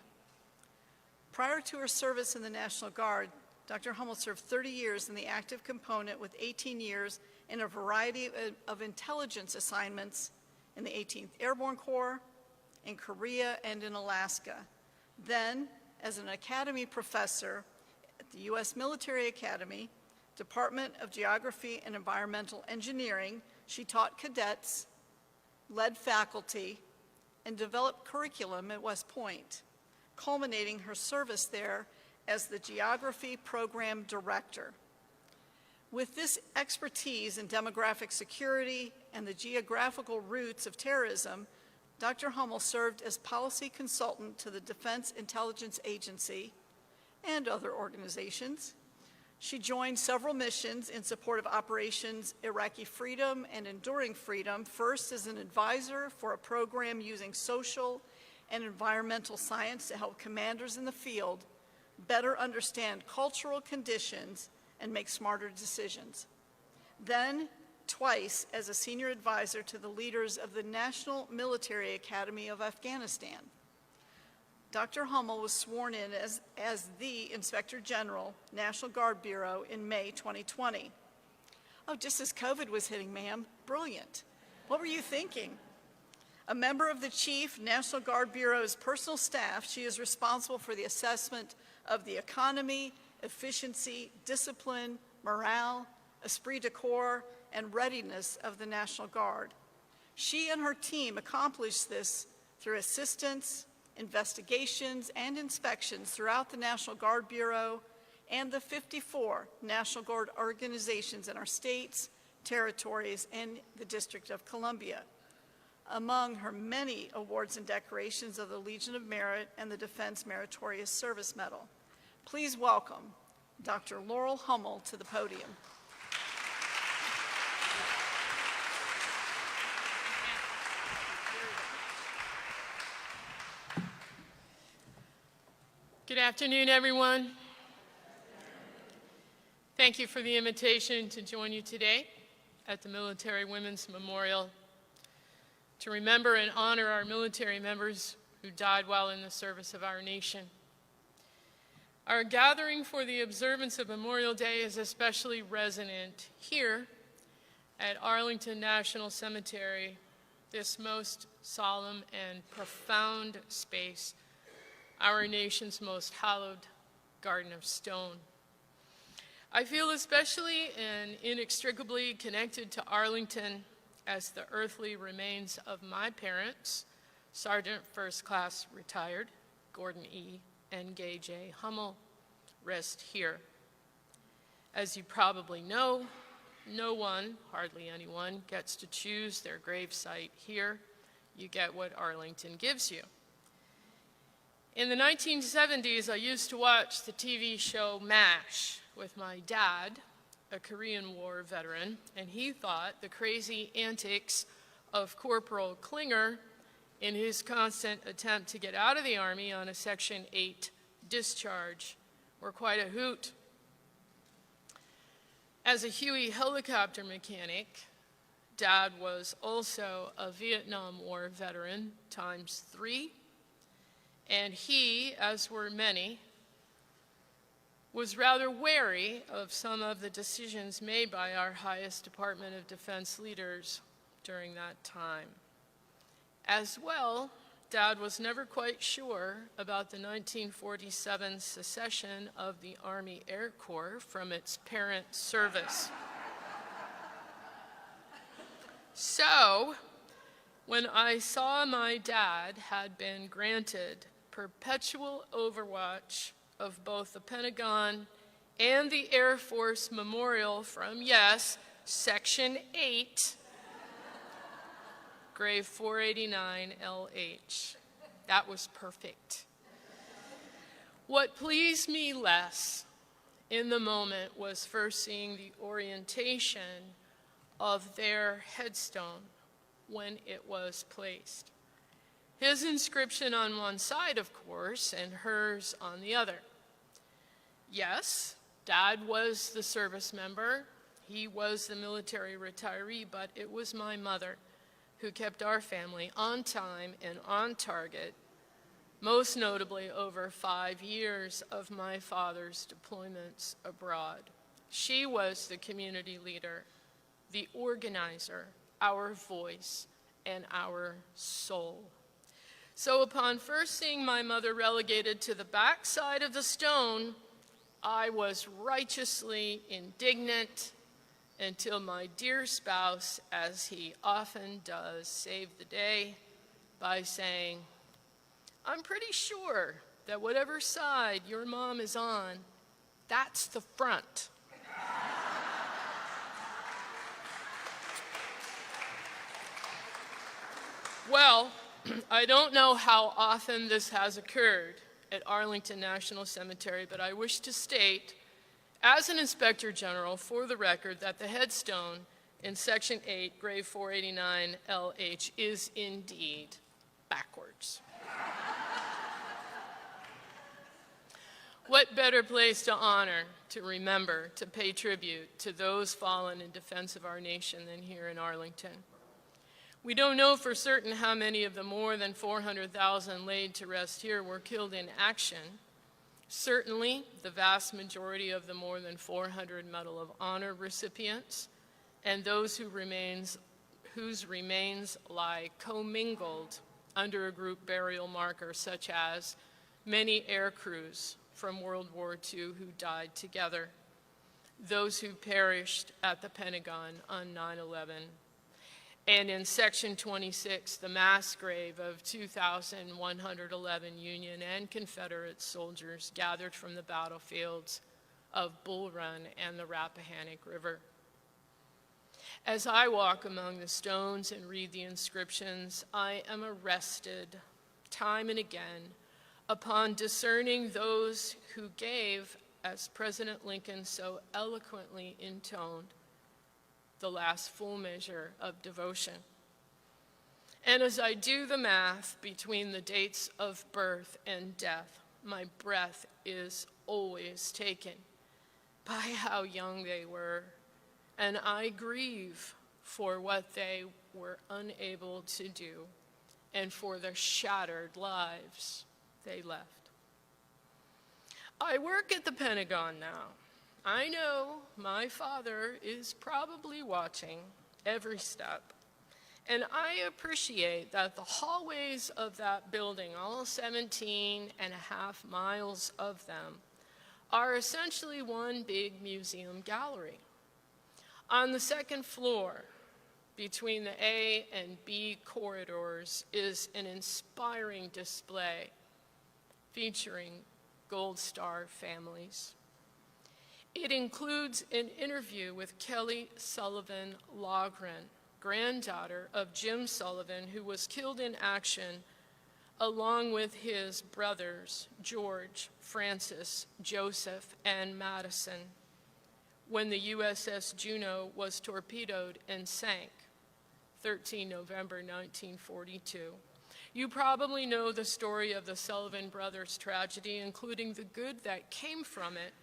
Prior to her service in the National Guard, Dr. Hummel served 30 years in the active component with 18 years in a variety of intelligence assignments in the 18th Airborne Corps, in Korea, and in Alaska. Then, as an academy professor at the U.S. Military Academy, Department of Geography and Environmental Engineering, she taught cadets, led faculty, and developed curriculum at West Point, culminating her service there as the Geography Program Director. With this expertise in demographic security and the geographical roots of terrorism, Dr. Hummel served as policy consultant to the Defense Intelligence Agency and other organizations. She joined several missions in support of Operations Iraqi Freedom and Enduring Freedom, first as an advisor for a program using social and environmental science to help commanders in the field better understand cultural conditions and make smarter decisions. Then, twice as a senior advisor to the leaders of the National Military Academy of Afghanistan. Dr. Hummel was sworn in as the Inspector General, National Guard Bureau in May 2020. Oh, just as COVID was hitting, ma'am. Brilliant. What were you thinking? A member of the Chief National Guard Bureau's personal staff, she is responsible for the assessment of the economy, efficiency, discipline, morale, esprit de corps, and readiness of the National Guard. She and her team accomplished this through assistance, investigations, and inspections throughout the National Guard Bureau and the 54 National Guard organizations in our states, territories, and the District of Columbia. Among her many awards and decorations of the Legion of Merit and the Defense Meritorious Service Medal. Please welcome Dr. Laurel Hummel to the podium. Good afternoon, everyone. Thank you for the invitation to join you today at the Military Women's Memorial to remember and honor our military members who died while in the service of our nation. Our gathering for the observance of Memorial Day is especially resonant here at Arlington National Cemetery, this most solemn and profound space, our nation's most hallowed garden of stone. I feel especially and inextricably connected to Arlington as the earthly remains of my parents, Sergeant First Class Retired Gordon E. and Gay J. Hummel, rest here. As you probably know, no one, hardly anyone, gets to choose their grave site here you get what Arlington gives you. In the 1970s, I used to watch the TV show MASH with my dad, a Korean War veteran, and he thought the crazy antics of Corporal Klinger in his constant attempt to get out of the Army on a Section 8 discharge were quite a hoot. As a Huey helicopter mechanic, Dad was also a Vietnam War veteran ×3, and he, as were many, was rather wary of some of the decisions made by our highest Department of Defense leaders during that time. As well, Dad was never quite sure about the 1947 secession of the Army Air Corps from its parent service. So, when I saw my dad had been granted perpetual overwatch of both the Pentagon and the Air Force Memorial from, yes, Section 8, grave 489 LH. That was perfect. What pleased me less in the moment was first seeing the orientation of their headstone when it was placed. His inscription on one side, of course, and hers on the other. Yes, Dad was the service member. He was the military retiree, but it was my mother who kept our family on time and on target, most notably over 5 years of my father's deployments abroad. She was the community leader, the organizer, our voice, and our soul. So upon first seeing my mother relegated to the back side of the stone, I was righteously indignant until my dear spouse, as he often does, saved the day by saying, "I'm pretty sure that whatever side your mom is on, that's the front." Well, I don't know how often this has occurred at Arlington National Cemetery, but I wish to state, as an Inspector General, for the record, that the headstone in Section 8, grave 489 LH, is indeed backwards. What better place to honor, to remember, to pay tribute to those fallen in defense of our nation than here in Arlington? We don't know for certain how many of the more than 400,000 laid to rest here were killed in action. Certainly, the vast majority of the more than 400 Medal of Honor recipients and those whose remains lie commingled under a group burial marker, such as many air crews from World War II who died together, those who perished at the Pentagon on 9/11, and in Section 26, the mass grave of 2,111 Union and Confederate soldiers gathered from the battlefields of Bull Run and the Rappahannock River. As I walk among the stones and read the inscriptions, I am arrested time and again upon discerning those who gave, as President Lincoln so eloquently intoned, the last full measure of devotion. And as I do the math between the dates of birth and death, my breath is always taken by how young they were, and I grieve for what they were unable to do and for the shattered lives they left. I work at the Pentagon now. I know my father is probably watching every step, and I appreciate that the hallways of that building, all 17.5 miles of them, are essentially one big museum gallery. On the second floor, between the A and B corridors, is an inspiring display featuring Gold Star families. It includes an interview with Kelly Sullivan Loughran, granddaughter of Jim Sullivan, who was killed in action along with his brothers, George, Francis, Joseph, and Madison, when the USS Juneau was torpedoed and sank, 13 November 1942. You probably know the story of the Sullivan Brothers tragedy, including the good that came from it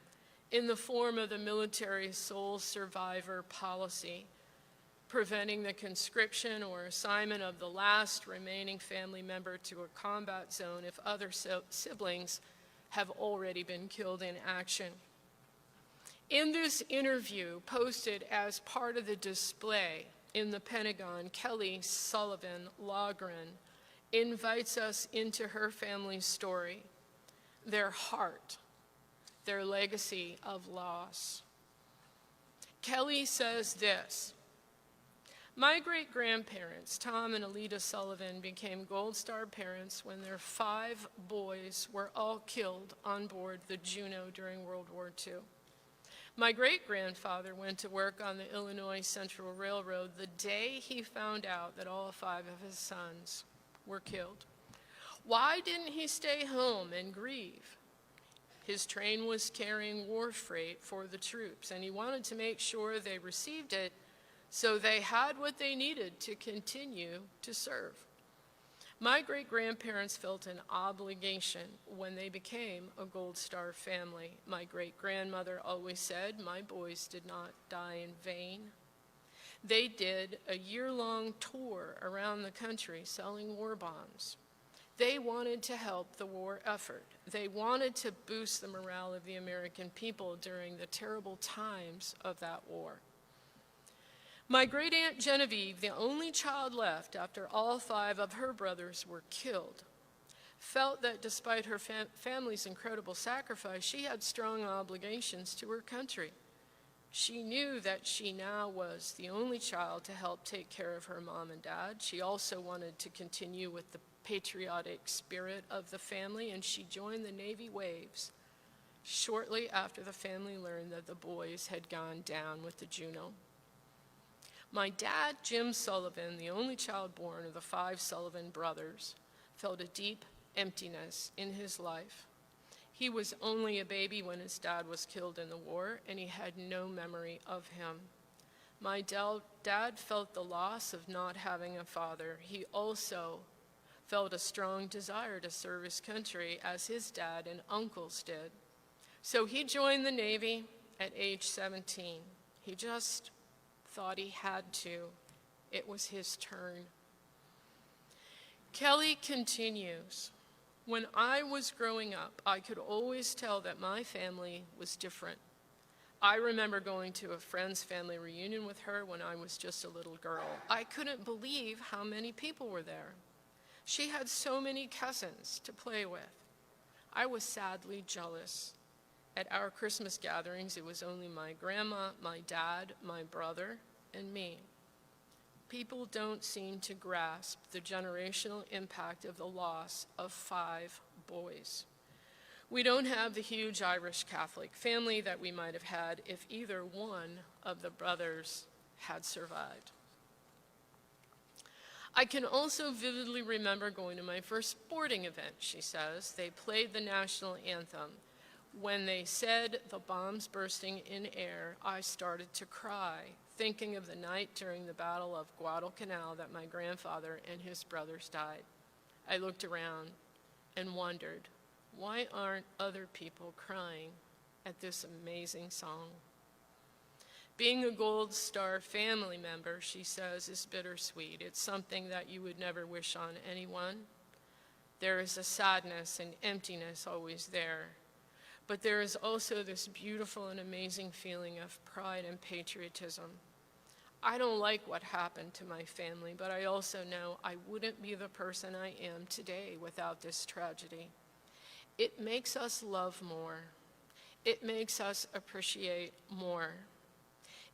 in the form of the military sole survivor policy, preventing the conscription or assignment of the last remaining family member to a combat zone if other siblings have already been killed in action. In this interview, posted as part of the display in the Pentagon, Kelly Sullivan Logren invites us into her family's story, their heart, their legacy of loss. Kelly says this: "My great-grandparents, Tom and Alida Sullivan, became Gold Star parents when their 5 boys were all killed on board the Juneau during World War II. My great-grandfather went to work on the Illinois Central Railroad the day he found out that all 5 of his sons were killed. Why didn't he stay home and grieve? His train was carrying war freight for the troops, and he wanted to make sure they received it so they had what they needed to continue to serve. My great-grandparents felt an obligation when they became a Gold Star family. My great-grandmother always said, 'My boys did not die in vain.' They did a year-long tour around the country selling war bonds. They wanted to help the war effort. They wanted to boost the morale of the American people during the terrible times of that war. My great-aunt Genevieve, the only child left after all 5 of her brothers were killed, felt that despite her family's incredible sacrifice, she had strong obligations to her country. She knew that she now was the only child to help take care of her mom and dad. She also wanted to continue with the patriotic spirit of the family, and she joined the Navy Waves shortly after the family learned that the boys had gone down with the Juneau. My dad, Jim Sullivan, the only child born of the 5 Sullivan brothers, felt a deep emptiness in his life. He was only a baby when his dad was killed in the war, and he had no memory of him. My dad felt the loss of not having a father. He also felt a strong desire to serve his country as his dad and uncles did. So he joined the Navy at age 17. He just thought he had to. It was his turn. Kelly continues, "When I was growing up, I could always tell that my family was different. I remember going to a friend's family reunion with her when I was just a little girl. I couldn't believe how many people were there. She had so many cousins to play with. I was sadly jealous. At our Christmas gatherings, it was only my grandma, my dad, my brother, and me. People don't seem to grasp the generational impact of the loss of 5 boys. We don't have the huge Irish Catholic family that we might have had if either one of the brothers had survived. I can also vividly remember going to my first sporting event," she says. "They played the national anthem. When they said the bombs bursting in air, I started to cry, thinking of the night during the Battle of Guadalcanal that my grandfather and his brothers died. I looked around and wondered, why aren't other people crying at this amazing song?" Being a Gold Star family member, she says, is bittersweet. It's something that you would never wish on anyone. There is a sadness and emptiness always there. But there is also this beautiful and amazing feeling of pride and patriotism. I don't like what happened to my family, but I also know I wouldn't be the person I am today without this tragedy. It makes us love more. It makes us appreciate more.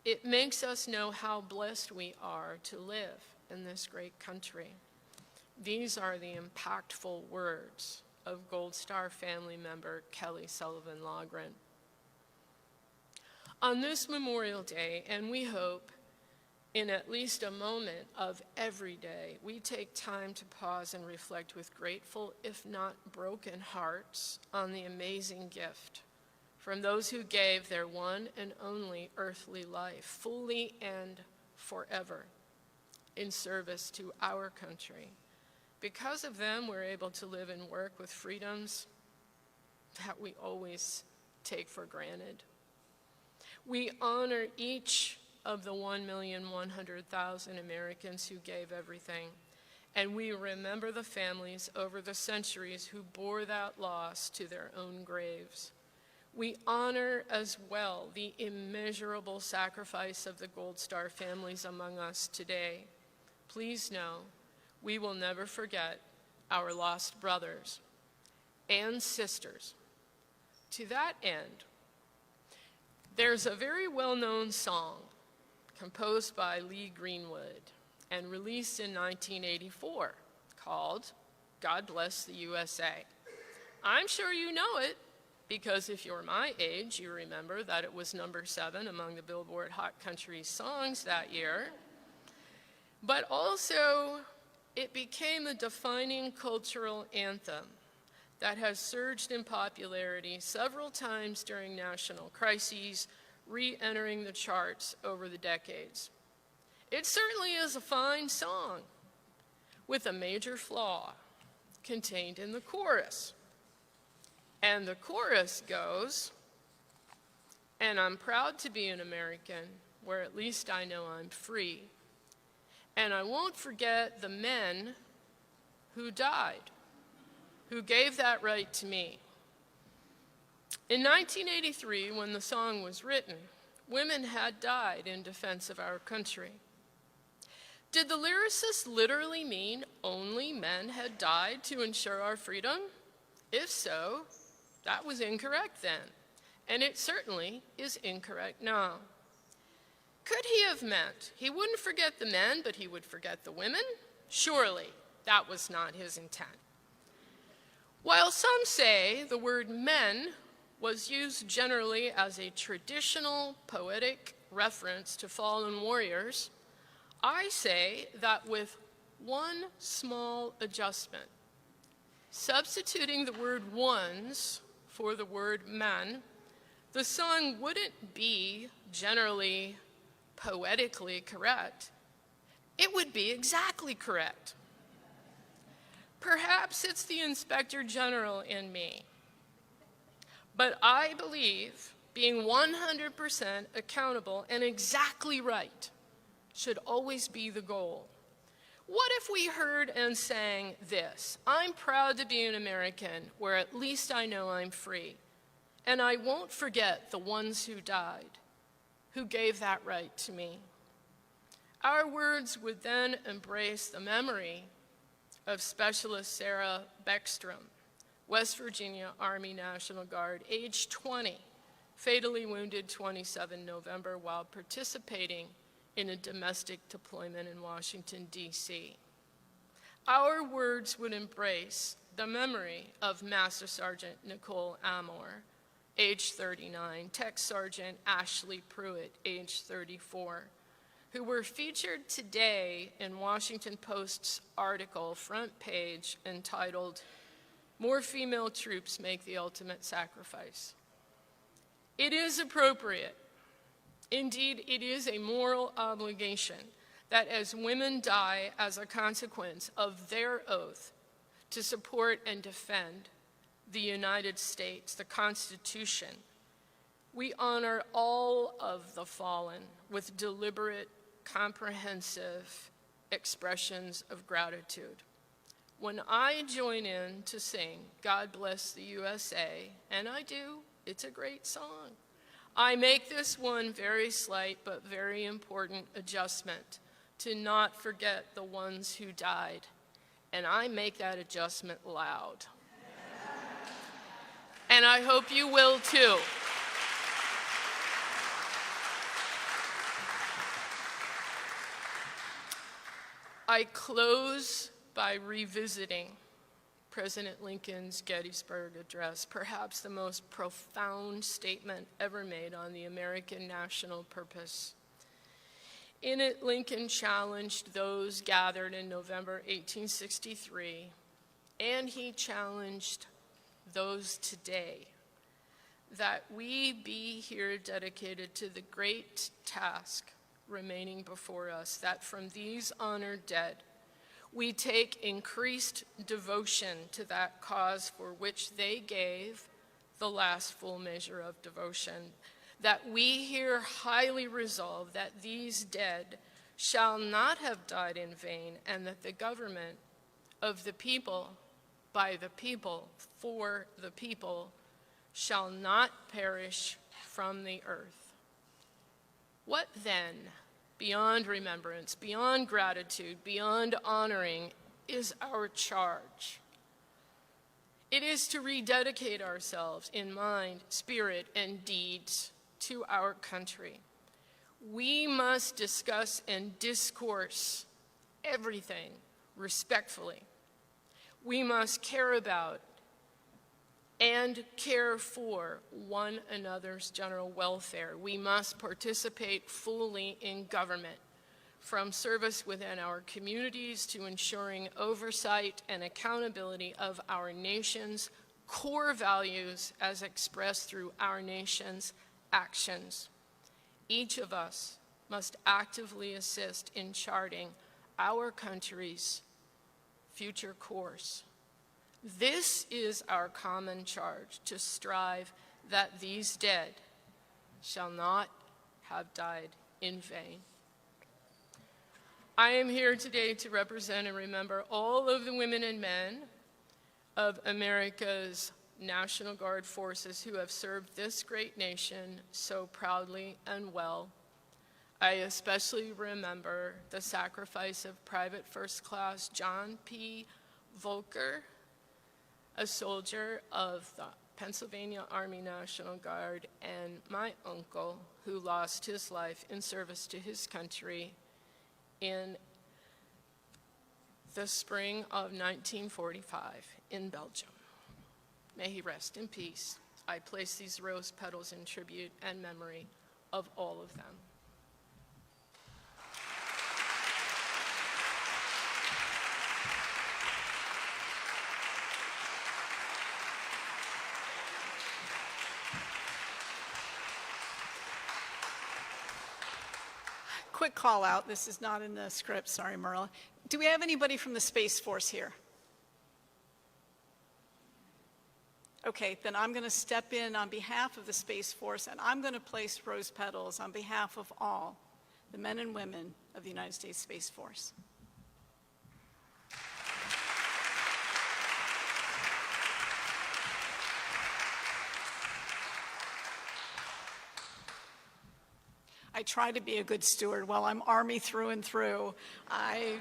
It makes us know how blessed we are to live in this great country. These are the impactful words of Gold Star family member Kelly Sullivan Logren. On this Memorial Day, and we hope in at least a moment of every day, we take time to pause and reflect with grateful, if not broken hearts, on the amazing gift from those who gave their one and only earthly life, fully and forever, in service to our country. Because of them, we're able to live and work with freedoms that we always take for granted. We honor each of the 1,100,000 Americans who gave everything, and we remember the families over the centuries who bore that loss to their own graves. We honor as well the immeasurable sacrifice of the Gold Star families among us today. Please know, we will never forget our lost brothers and sisters. To that end, there's a very well-known song composed by Lee Greenwood and released in 1984 called God Bless the USA. I'm sure you know it, because if you're my age, you remember that it was number 7 among the Billboard Hot Country Songs that year. But also, it became the defining cultural anthem that has surged in popularity several times during national crises, re-entering the charts over the decades. It certainly is a fine song, with a major flaw contained in the chorus. And the chorus goes, "And I'm proud to be an American, where at least I know I'm free. And I won't forget the men who died, who gave that right to me." In 1983, when the song was written, women had died in defense of our country. Did the lyricist literally mean only men had died to ensure our freedom? If so, that was incorrect then, and it certainly is incorrect now. Could he have meant he wouldn't forget the men, but he would forget the women? Surely that was not his intent. While some say the word men was used generally as a traditional poetic reference to fallen warriors, I say that with one small adjustment, substituting the word ones for the word men, the song wouldn't be generally poetically correct. It would be exactly correct. Perhaps it's the Inspector General in me, but I believe being 100% accountable and exactly right should always be the goal. What if we heard and sang this? I'm proud to be an American, where at least I know I'm free, and I won't forget the ones who died, who gave that right to me. Our words would then embrace the memory of Specialist Sarah Beckstrom, West Virginia Army National Guard, age 20, fatally wounded 27 November while participating in a domestic deployment in Washington, D.C. Our words would embrace the memory of Master Sergeant Nicole Amor, age 39, Tech Sergeant Ashley Pruitt, age 34, who were featured today in Washington Post's article, front page, entitled, "More Female Troops Make the Ultimate Sacrifice." It is appropriate, indeed it is a moral obligation, that as women die as a consequence of their oath to support and defend the United States, the Constitution, we honor all of the fallen with deliberate, comprehensive expressions of gratitude. When I join in to sing God Bless the USA, and I do, it's a great song, I make this one very slight but very important adjustment to not forget the ones who died, and I make that adjustment loud. And I hope you will too. I close by revisiting President Lincoln's Gettysburg Address, perhaps the most profound statement ever made on the American national purpose. In it, Lincoln challenged those gathered in November 1863, and he challenged those today, that we be here dedicated to the great task remaining before us, that from these honored dead, we take increased devotion to that cause for which they gave the last full measure of devotion, that we here highly resolve that these dead shall not have died in vain, and that the government of the people, by the people, for the people, shall not perish from the earth. What then, beyond remembrance, beyond gratitude, beyond honoring, is our charge? It is to rededicate ourselves in mind, spirit, and deeds to our country. We must discuss and discourse everything respectfully. We must care about and care for one another's general welfare. We must participate fully in government, from service within our communities to ensuring oversight and accountability of our nation's core values as expressed through our nation's actions. Each of us must actively assist in charting our country's future course. This is our common charge, to strive that these dead shall not have died in vain. I am here today to represent and remember all of the women and men of America's National Guard forces who have served this great nation so proudly and well. I especially remember the sacrifice of Private First Class John P. Volker, a soldier of the Pennsylvania Army National Guard, and my uncle, who lost his life in service to his country in the spring of 1945 in Belgium. May he rest in peace. I place these rose petals in tribute and memory of all of them. Quick call out, this is not in the script, sorry Merle. Do we have anybody from the Space Force here? Okay, then I'm going to step in on behalf of the Space Force, and I'm going to place rose petals on behalf of all the men and women of the United States Space Force. I try to be a good steward. While I'm Army through and through, I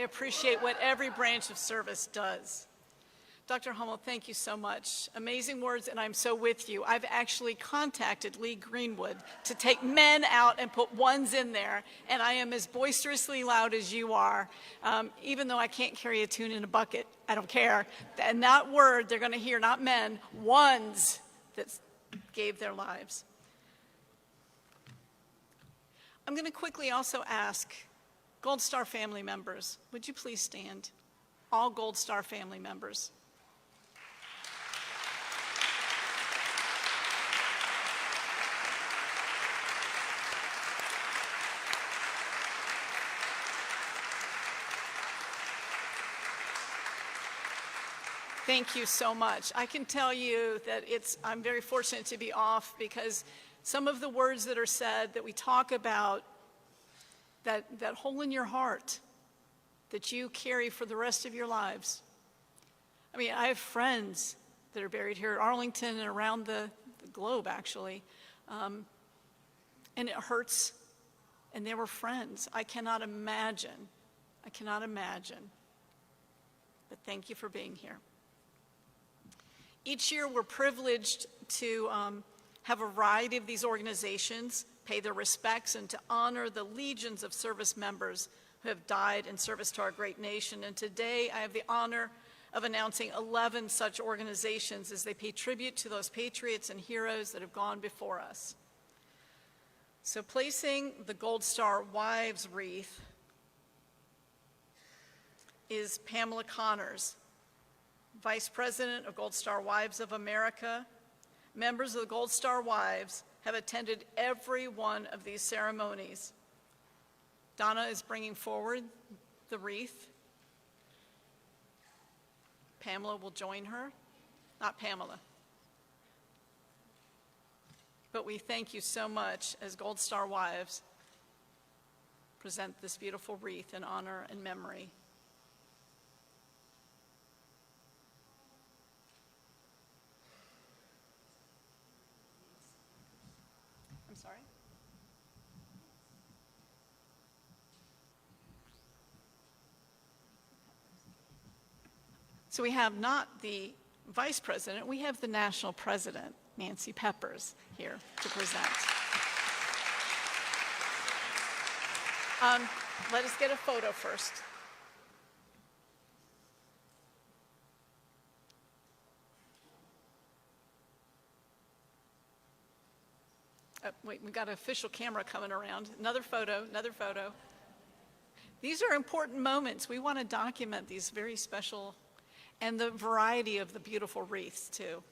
appreciate what every branch of service does. Dr. Hummel, thank you so much. Amazing words, and I'm so with you. I've actually contacted Lee Greenwood to take men out and put ones in there, and I am as boisterously loud as you are, even though I can't carry a tune in a bucket. I don't care. And that word they're going to hear, not men, ones that gave their lives. I'm going to quickly also ask Gold Star family members, would you please stand? All Gold Star family members. Thank you so much. I can tell you that I'm very fortunate to be off, because some of the words that are said, that we talk about, that hole in your heart that you carry for the rest of your lives. I mean, I have friends that are buried here at Arlington and around the globe, actually. And it hurts, and they were friends. I cannot imagine. But thank you for being here. Each year, we're privileged to have a variety of these organizations pay their respects and to honor the legions of service members who have died in service to our great nation. And today, I have the honor of announcing 11 such organizations as they pay tribute to those patriots and heroes that have gone before us. So placing the Gold Star Wives wreath is Pamela Connors, Vice President of Gold Star Wives of America. Members of the Gold Star Wives have attended every one of these ceremonies. Donna is bringing forward the wreath. Pamela will join her. Not Pamela. But we thank you so much as Gold Star Wives present this beautiful wreath in honor and memory. I'm sorry? So we have not the vice president, we have the national president, Nancy Peppers, here to present. Let us get a photo first. Wait, we've got an official camera coming around. Another photo, another photo. These are important moments. We want to document these very special, and the variety of the beautiful wreaths, too.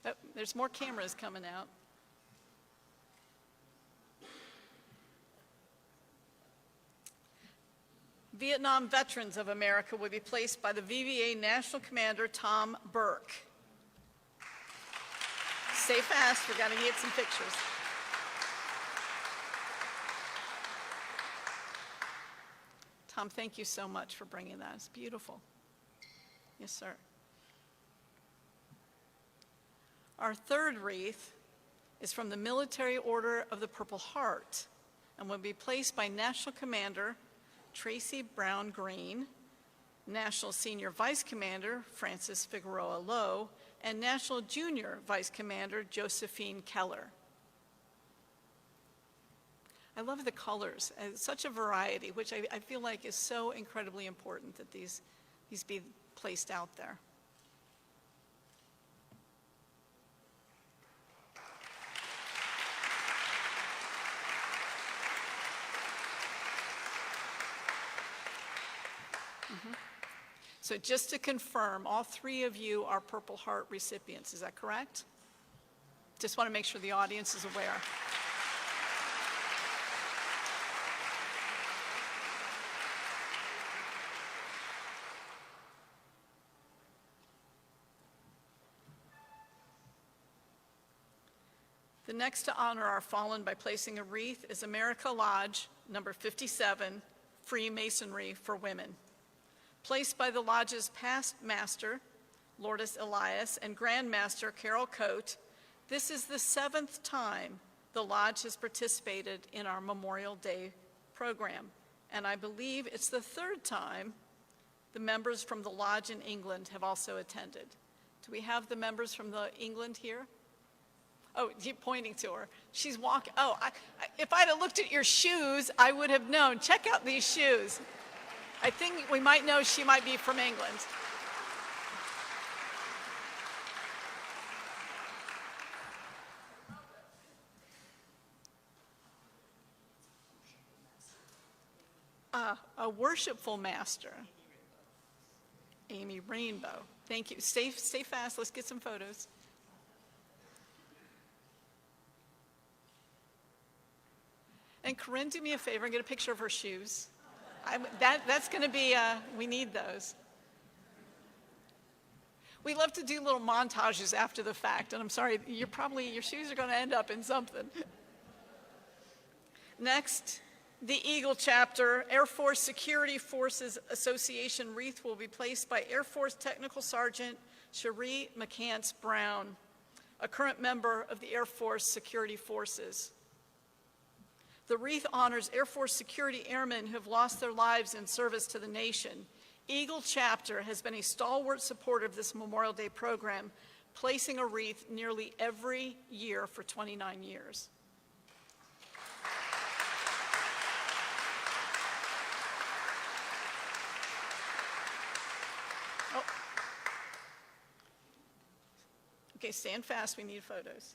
Oh, there's more cameras coming out. Vietnam Veterans of America will be placed by the VVA National Commander Tom Burke. Stay fast, we're going to get some pictures. Tom, thank you so much for bringing that. It's beautiful. Yes, sir. Our third wreath is from the Military Order of the Purple Heart and will be placed by National Commander Tracy Brown Green, National Senior Vice Commander Francis Figueroa Lowe, and National Junior Vice Commander Josephine Keller. I love the colors, such a variety, which I feel like is so incredibly important that these be placed out there. So just to confirm, all three of you are Purple Heart recipients, is that correct? Just want to make sure the audience is aware. The next to honor our fallen by placing a wreath is America Lodge, number 57, Freemasonry for Women. Placed by the Lodge's past master, Lourdes Elias, and Grand Master Carol Coate, this is the 7th time the Lodge has participated in our Memorial Day program. And I believe it's the 3rd time the members from the Lodge in England have also attended. Do we have the members from England here? Oh, you're pointing to her. She's walking. Oh, if I'd have looked at your shoes, I would have known. Check out these shoes. I think we might know she might be from England. A worshipful master, Amy Rainbow. Thank you. Stay fast. Let's get some photos. And Corinne, do me a favor and get a picture of her shoes. That's going to be, we need those. We love to do little montages after the fact, and I'm sorry, your shoes are going to end up in something. Next, the Eagle Chapter, Air Force Security Forces Association wreath will be placed by Air Force Technical Sergeant Cherie McCants Brown, a current member of the Air Force Security Forces. The wreath honors Air Force security airmen who have lost their lives in service to the nation. Eagle Chapter has been a stalwart supporter of this Memorial Day program, placing a wreath nearly every year for 29 years. Okay, stand fast, we need photos.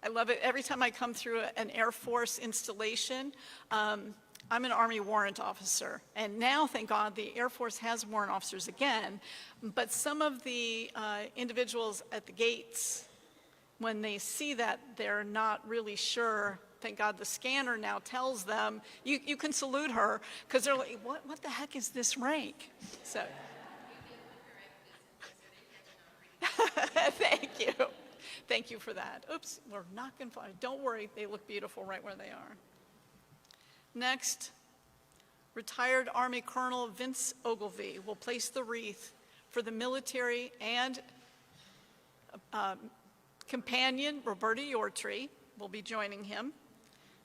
I love it. Every time I come through an Air Force installation, I'm an Army warrant officer. And now, thank God, the Air Force has warrant officers again. But some of the individuals at the gates, when they see that, they're not really sure. Thank God the scanner now tells them, you can salute her, because they're like, what the heck is this rank? So, thank you. Thank you for that. Oops, we're not going to find. Don't worry, they look beautiful right where they are. Next, retired Army Colonel Vince Ogilvie will place the wreath for the military and companion Roberta Yortree will be joining him.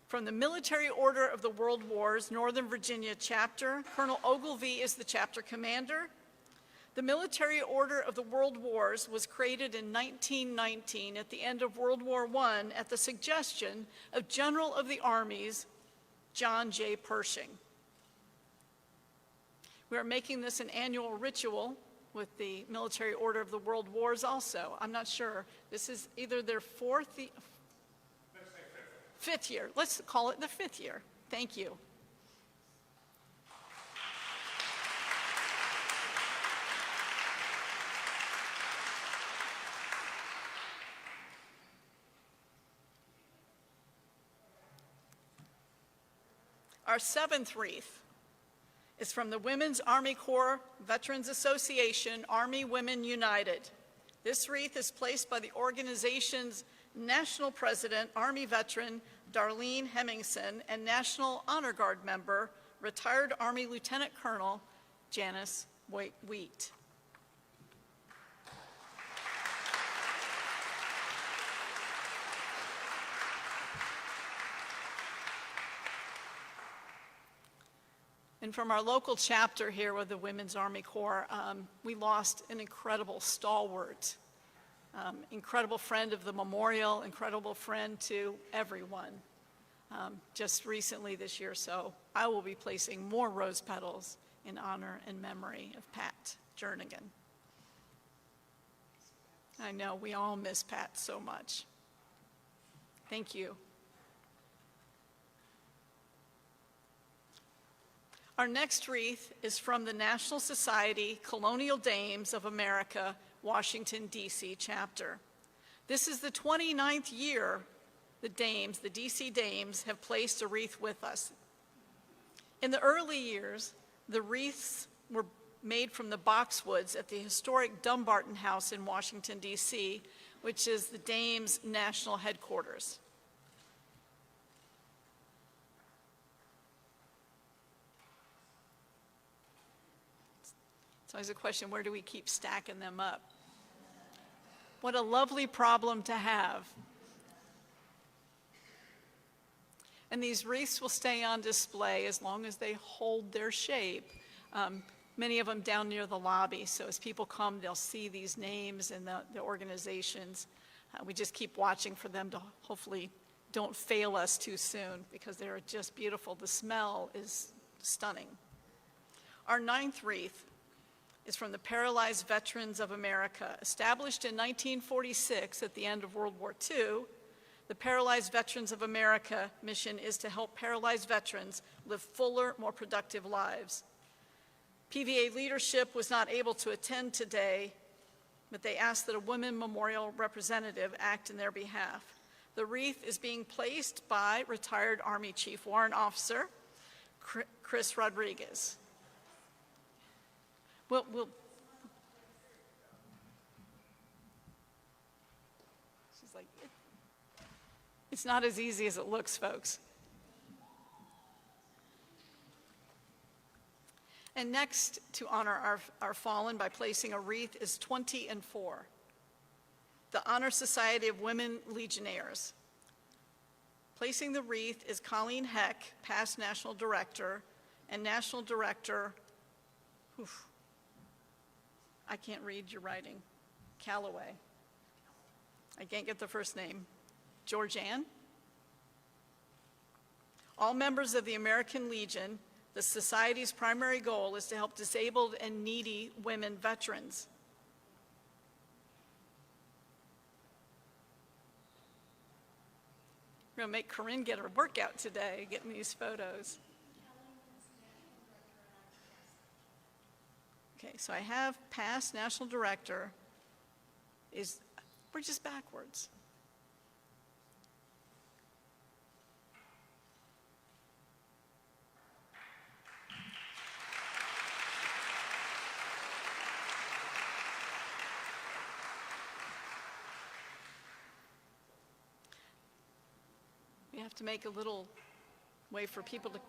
From the Military Order of the World Wars, Northern Virginia chapter, Colonel Ogilvie is the chapter commander. The Military Order of the World Wars was created in 1919 at the end of World War I at the suggestion of General of the Armies, John J. Pershing. We are making this an annual ritual with the Military Order of the World Wars also. I'm not sure. This is either their fifth year. Let's call it the 5th year. Thank you. Our 7th wreath is from the Women's Army Corps Veterans Association, Army Women United. This wreath is placed by the organization's National President, Army veteran Darlene Hemmingson, and National Honor Guard member, retired Army Lieutenant Colonel Janice Wheat. And from our local chapter here with the Women's Army Corps, we lost an incredible stalwart, incredible friend of the memorial, incredible friend to everyone, just recently this year. So I will be placing more rose petals in honor and memory of Pat Jernigan. I know we all miss Pat so much. Thank you. Our next wreath is from the National Society Colonial Dames of America, Washington, D.C. chapter. This is the 29th year the D.C. Dames, have placed a wreath with us. In the early years, the wreaths were made from the boxwoods at the historic Dumbarton House in Washington, D.C., which is the Dames' national headquarters. It's always a question, where do we keep stacking them up? What a lovely problem to have. And these wreaths will stay on display as long as they hold their shape. Many of them down near the lobby, so as people come, they'll see these names and the organizations. We just keep watching for them to hopefully don't fail us too soon, because they're just beautiful. The smell is stunning. Our 9th wreath is from the Paralyzed Veterans of America. Established in 1946 at the end of World War II, the Paralyzed Veterans of America mission is to help paralyzed veterans live fuller, more productive lives. PVA leadership was not able to attend today, but they asked that a women memorial representative act in their behalf. The wreath is being placed by retired Army Chief Warrant Officer Chris Rodriguez. She's like, it's not as easy as it looks, folks. And next, to honor our fallen by placing a wreath, is 20 and 4, the Honor Society of Women Legionnaires. Placing the wreath is Colleen Heck, past National Director, and National Director, I can't read your writing, Calloway. I can't get the first name. Georgianne. All members of the American Legion, the Society's primary goal is to help disabled and needy women veterans. We're going to make Corinne get her workout today, getting these photos. Okay, so I have past national director we're just backwards. We have to make a little way for people to,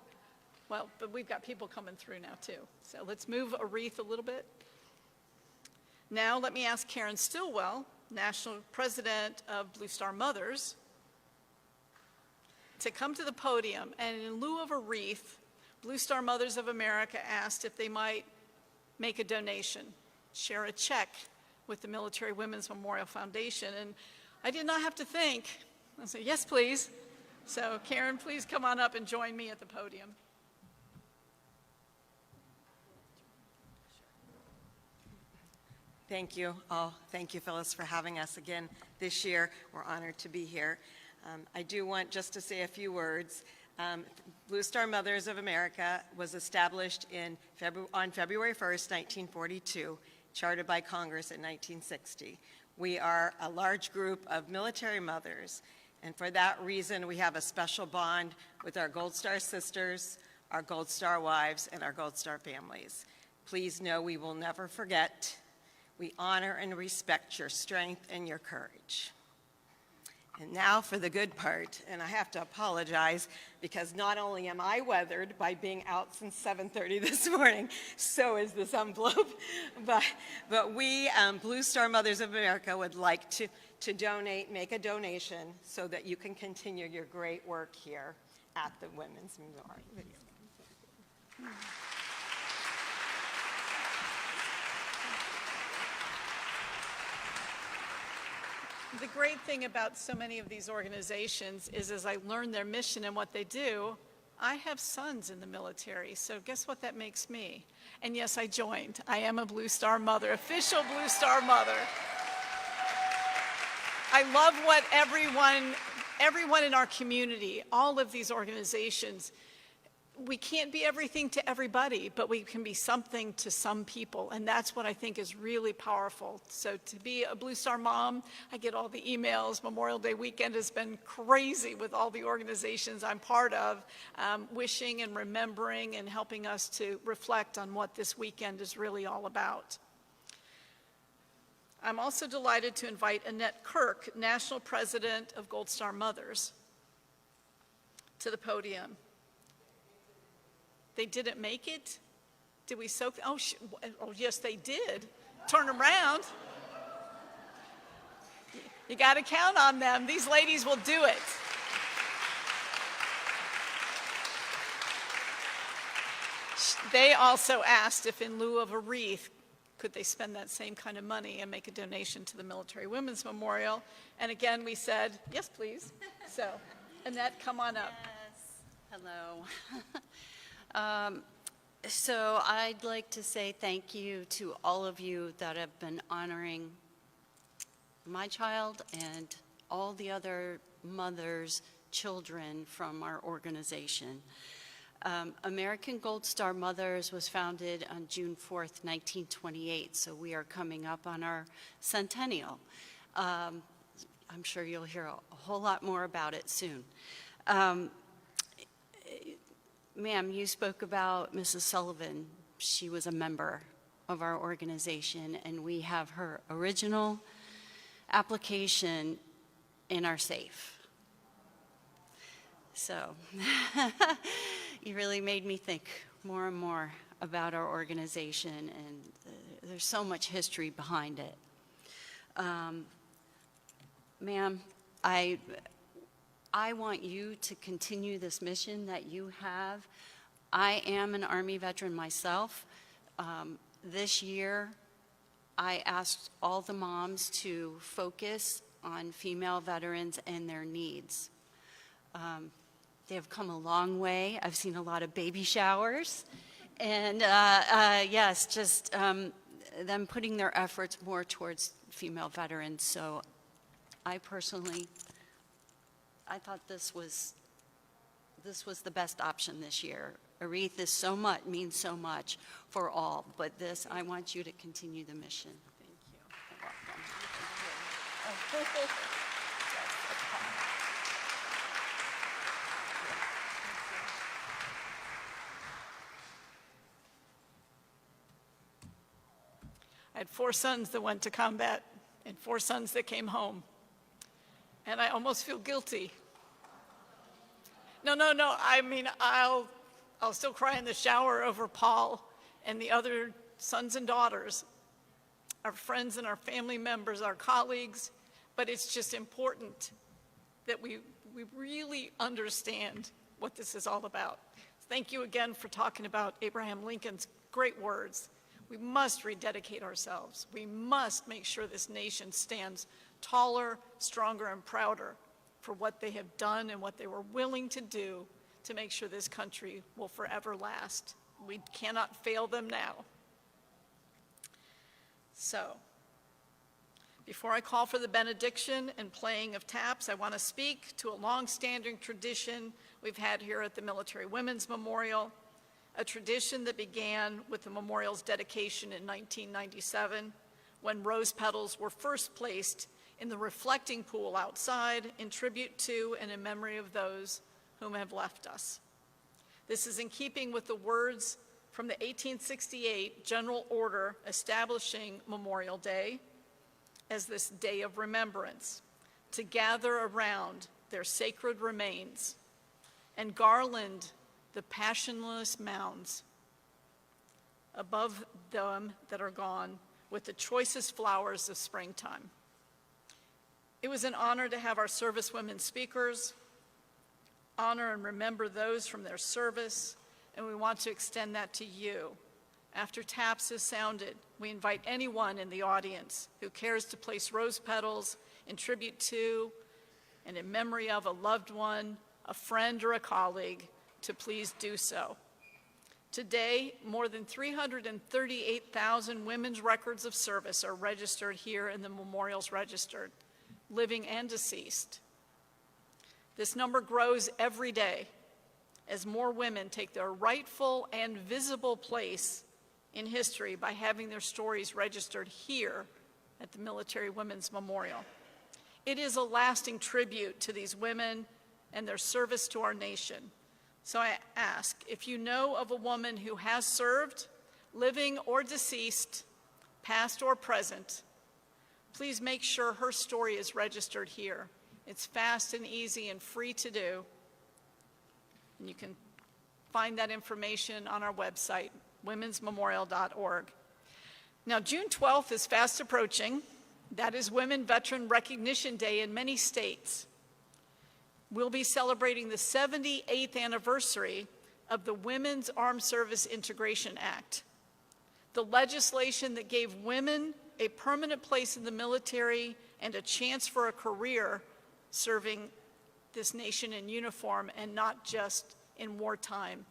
well, but we've got people coming through now too. So let's move a wreath a little bit. Now let me ask Karen Stillwell, National President of Blue Star Mothers, to come to the podium. And in lieu of a wreath, Blue Star Mothers of America asked if they might make a donation, share a check with the Military Women's Memorial Foundation. And I did not have to think. I said, yes, please. So Karen, please come on up and join me at the podium. Thank you. Oh, thank you, Phyllis, for having us again this year. We're honored to be here. I do want just to say a few words. Blue Star Mothers of America was established on February 1st, 1942, chartered by Congress in 1960. We are a large group of military mothers, and for that reason, we have a special bond with our Gold Star sisters, our Gold Star wives, and our Gold Star families. Please know we will never forget. We honor and respect your strength and your courage. And now for the good part, and I have to apologize because not only am I weathered by being out since 7:30 this morning, so is this envelope, but we, Blue Star Mothers of America, would like to make a donation so that you can continue your great work here at the Women's Memorial. The great thing about so many of these organizations is as I learn their mission and what they do, I have sons in the military, so guess what that makes me? And yes, I joined. I am a Blue Star mother, official Blue Star mother. I love what everyone in our community, all of these organizations, we can't be everything to everybody, but we can be something to some people, and that's what I think is really powerful. So to be a Blue Star mom, I get all the emails. Memorial Day weekend has been crazy with all the organizations I'm part of, wishing and remembering and helping us to reflect on what this weekend is really all about. I'm also delighted to invite Annette Kirk, National President of Gold Star Mothers, to the podium. They didn't make it? Did we soak? Oh, yes, they did. Turn around. You got to count on them. These ladies will do it. They also asked if in lieu of a wreath, could they spend that same kind of money and make a donation to the Military Women's Memorial? And again, we said, yes, please. So, Annette, come on up. Yes. Hello. So I'd like to say thank you to all of you that have been honoring my child and all the other mothers, children from our organization. American Gold Star Mothers was founded on June 4th, 1928, so we are coming up on our centennial. I'm sure you'll hear a whole lot more about it soon. Ma'am, you spoke about Mrs. Sullivan. She was a member of our organization, and we have her original application in our safe. So you really made me think more and more about our organization, and there's so much history behind it. Ma'am, I want you to continue this mission that you have. I am an Army veteran myself. This year, I asked all the moms to focus on female veterans and their needs. They have come a long way. I've seen a lot of baby showers. And yes, just them putting their efforts more towards female veterans. So I personally, I thought this was the best option this year. A wreath is so much, means so much for all, but this, I want you to continue the mission. Thank you. You're welcome. I had 4 sons that went to combat and 4 sons that came home. And I almost feel guilty. No. I mean, I'll still cry in the shower over Paul and the other sons and daughters, our friends and our family members, our colleagues. But it's just important that we really understand what this is all about. Thank you again for talking about Abraham Lincoln's great words. We must rededicate ourselves. We must make sure this nation stands taller, stronger, and prouder for what they have done and what they were willing to do to make sure this country will forever last. We cannot fail them now. So, before I call for the benediction and playing of taps, I want to speak to a long-standing tradition we've had here at the Military Women's Memorial, a tradition that began with the memorial's dedication in 1997, when rose petals were first placed in the reflecting pool outside in tribute to and in memory of those whom have left us. This is in keeping with the words from the 1868 General Order establishing Memorial Day as this day of remembrance, to gather around their sacred remains and garland the passionless mounds above them that are gone with the choicest flowers of springtime. It was an honor to have our servicewomen speakers honor and remember those from their service, and we want to extend that to you. After taps is sounded, we invite anyone in the audience who cares to place rose petals in tribute to and in memory of a loved one, a friend, or a colleague to please do so. Today, more than 338,000 women's records of service are registered here in the memorials registered, living and deceased. This number grows every day as more women take their rightful and visible place in history by having their stories registered here at the Military Women's Memorial. It is a lasting tribute to these women and their service to our nation. So I ask, if you know of a woman who has served, living or deceased, past or present, please make sure her story is registered here. It's fast and easy and free to do. And you can find that information on our website, womensmemorial.org. Now, June 12th is fast approaching. That is Women Veteran Recognition Day in many states. We'll be celebrating the 78th anniversary of the Women's Armed Service Integration Act, the legislation that gave women a permanent place in the military and a chance for a career serving this nation in uniform and not just in wartime.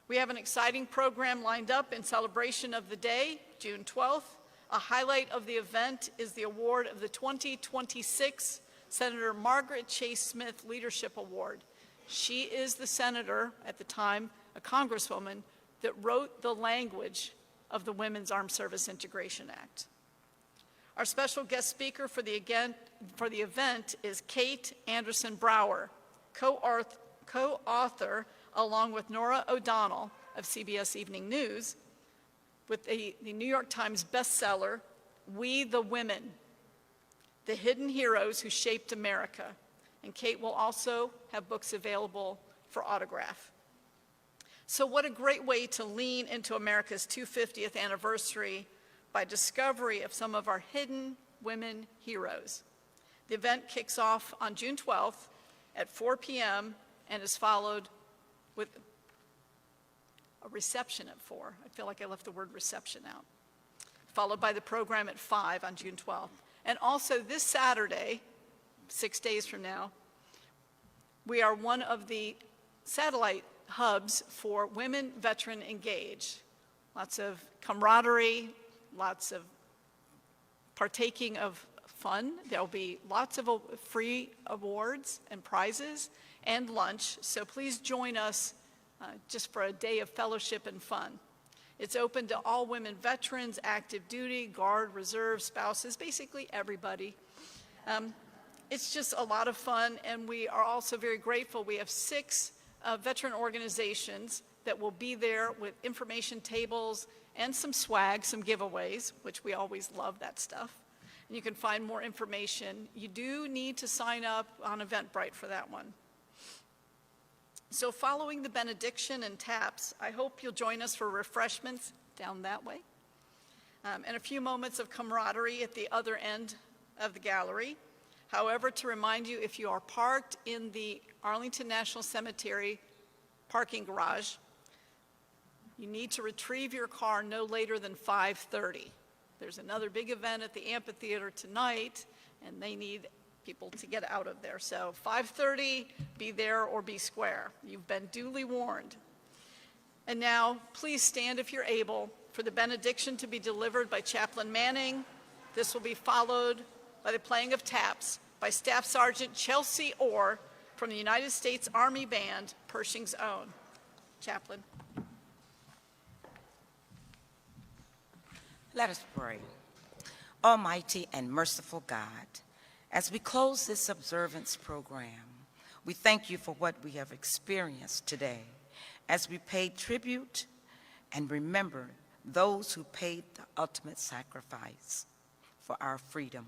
We have an exciting program lined up in celebration of the day, June 12th. A highlight of the event is the award of the 2026 Senator Margaret Chase Smith Leadership Award. She is the senator, at the time, a congresswoman, that wrote the language of the Women's Armed Service Integration Act. Our special guest speaker for the event is Kate Anderson Brower, co-author, along with Nora O'Donnell of CBS Evening News, with the New York Times bestseller, We the Women, The Hidden Heroes Who Shaped America. And Kate will also have books available for autograph. So what a great way to lean into America's 250th anniversary by discovery of some of our hidden women heroes. The event kicks off on June 12th at 4 p.m. and is followed with a reception at 4. I feel like I left the word reception out. Followed by the program at 5 on June 12th. And also this Saturday, 6 days from now, we are one of the satellite hubs for Women Veteran Engage. Lots of camaraderie, lots of partaking of fun. There'll be lots of free awards and prizes and lunch, so please join us just for a day of fellowship and fun. It's open to all women veterans, active duty, Guard, Reserve, spouses, basically everybody. It's just a lot of fun, and we are also very grateful. We have 6 veteran organizations that will be there with information tables and some swag, some giveaways, which we always love that stuff. And you can find more information. You do need to sign up on Eventbrite for that one. So following the benediction and taps, I hope you'll join us for refreshments down that way, and a few moments of camaraderie at the other end of the gallery. However, to remind you, if you are parked in the Arlington National Cemetery parking garage, you need to retrieve your car no later than 5:30. There's another big event at the amphitheater tonight, and they need people to get out of there. So 5:30, be there or be square. You've been duly warned. And now, please stand if you're able for the benediction to be delivered by Chaplain Manning. This will be followed by the playing of taps by Staff Sergeant Chelsea Orr from the United States Army Band, Pershing's Own. Chaplain. Let us pray. Almighty and merciful God, as we close this observance program, we thank you for what we have experienced today as we pay tribute and remember those who paid the ultimate sacrifice for our freedom.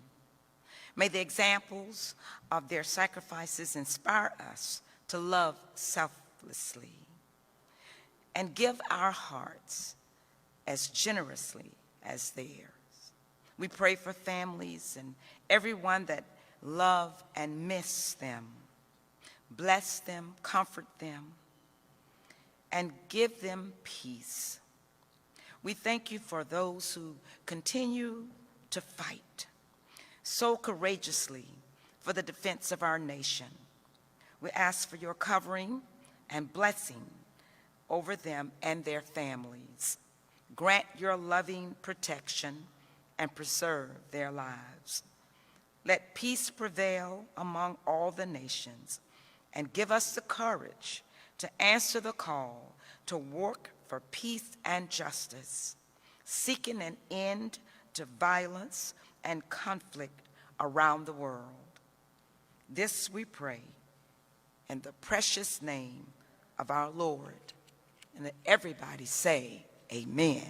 May the examples of their sacrifices inspire us to love selflessly and give our hearts as generously as theirs. We pray for families and everyone that love and miss them. Bless them, comfort them, and give them peace. We thank you for those who continue to fight so courageously for the defense of our nation. We ask for your covering and blessing over them and their families. Grant your loving protection and preserve their lives. Let peace prevail among all the nations and give us the courage to answer the call to work for peace and justice, seeking an end to violence and conflict around the world. This we pray in the precious name of our Lord. And that everybody say, amen.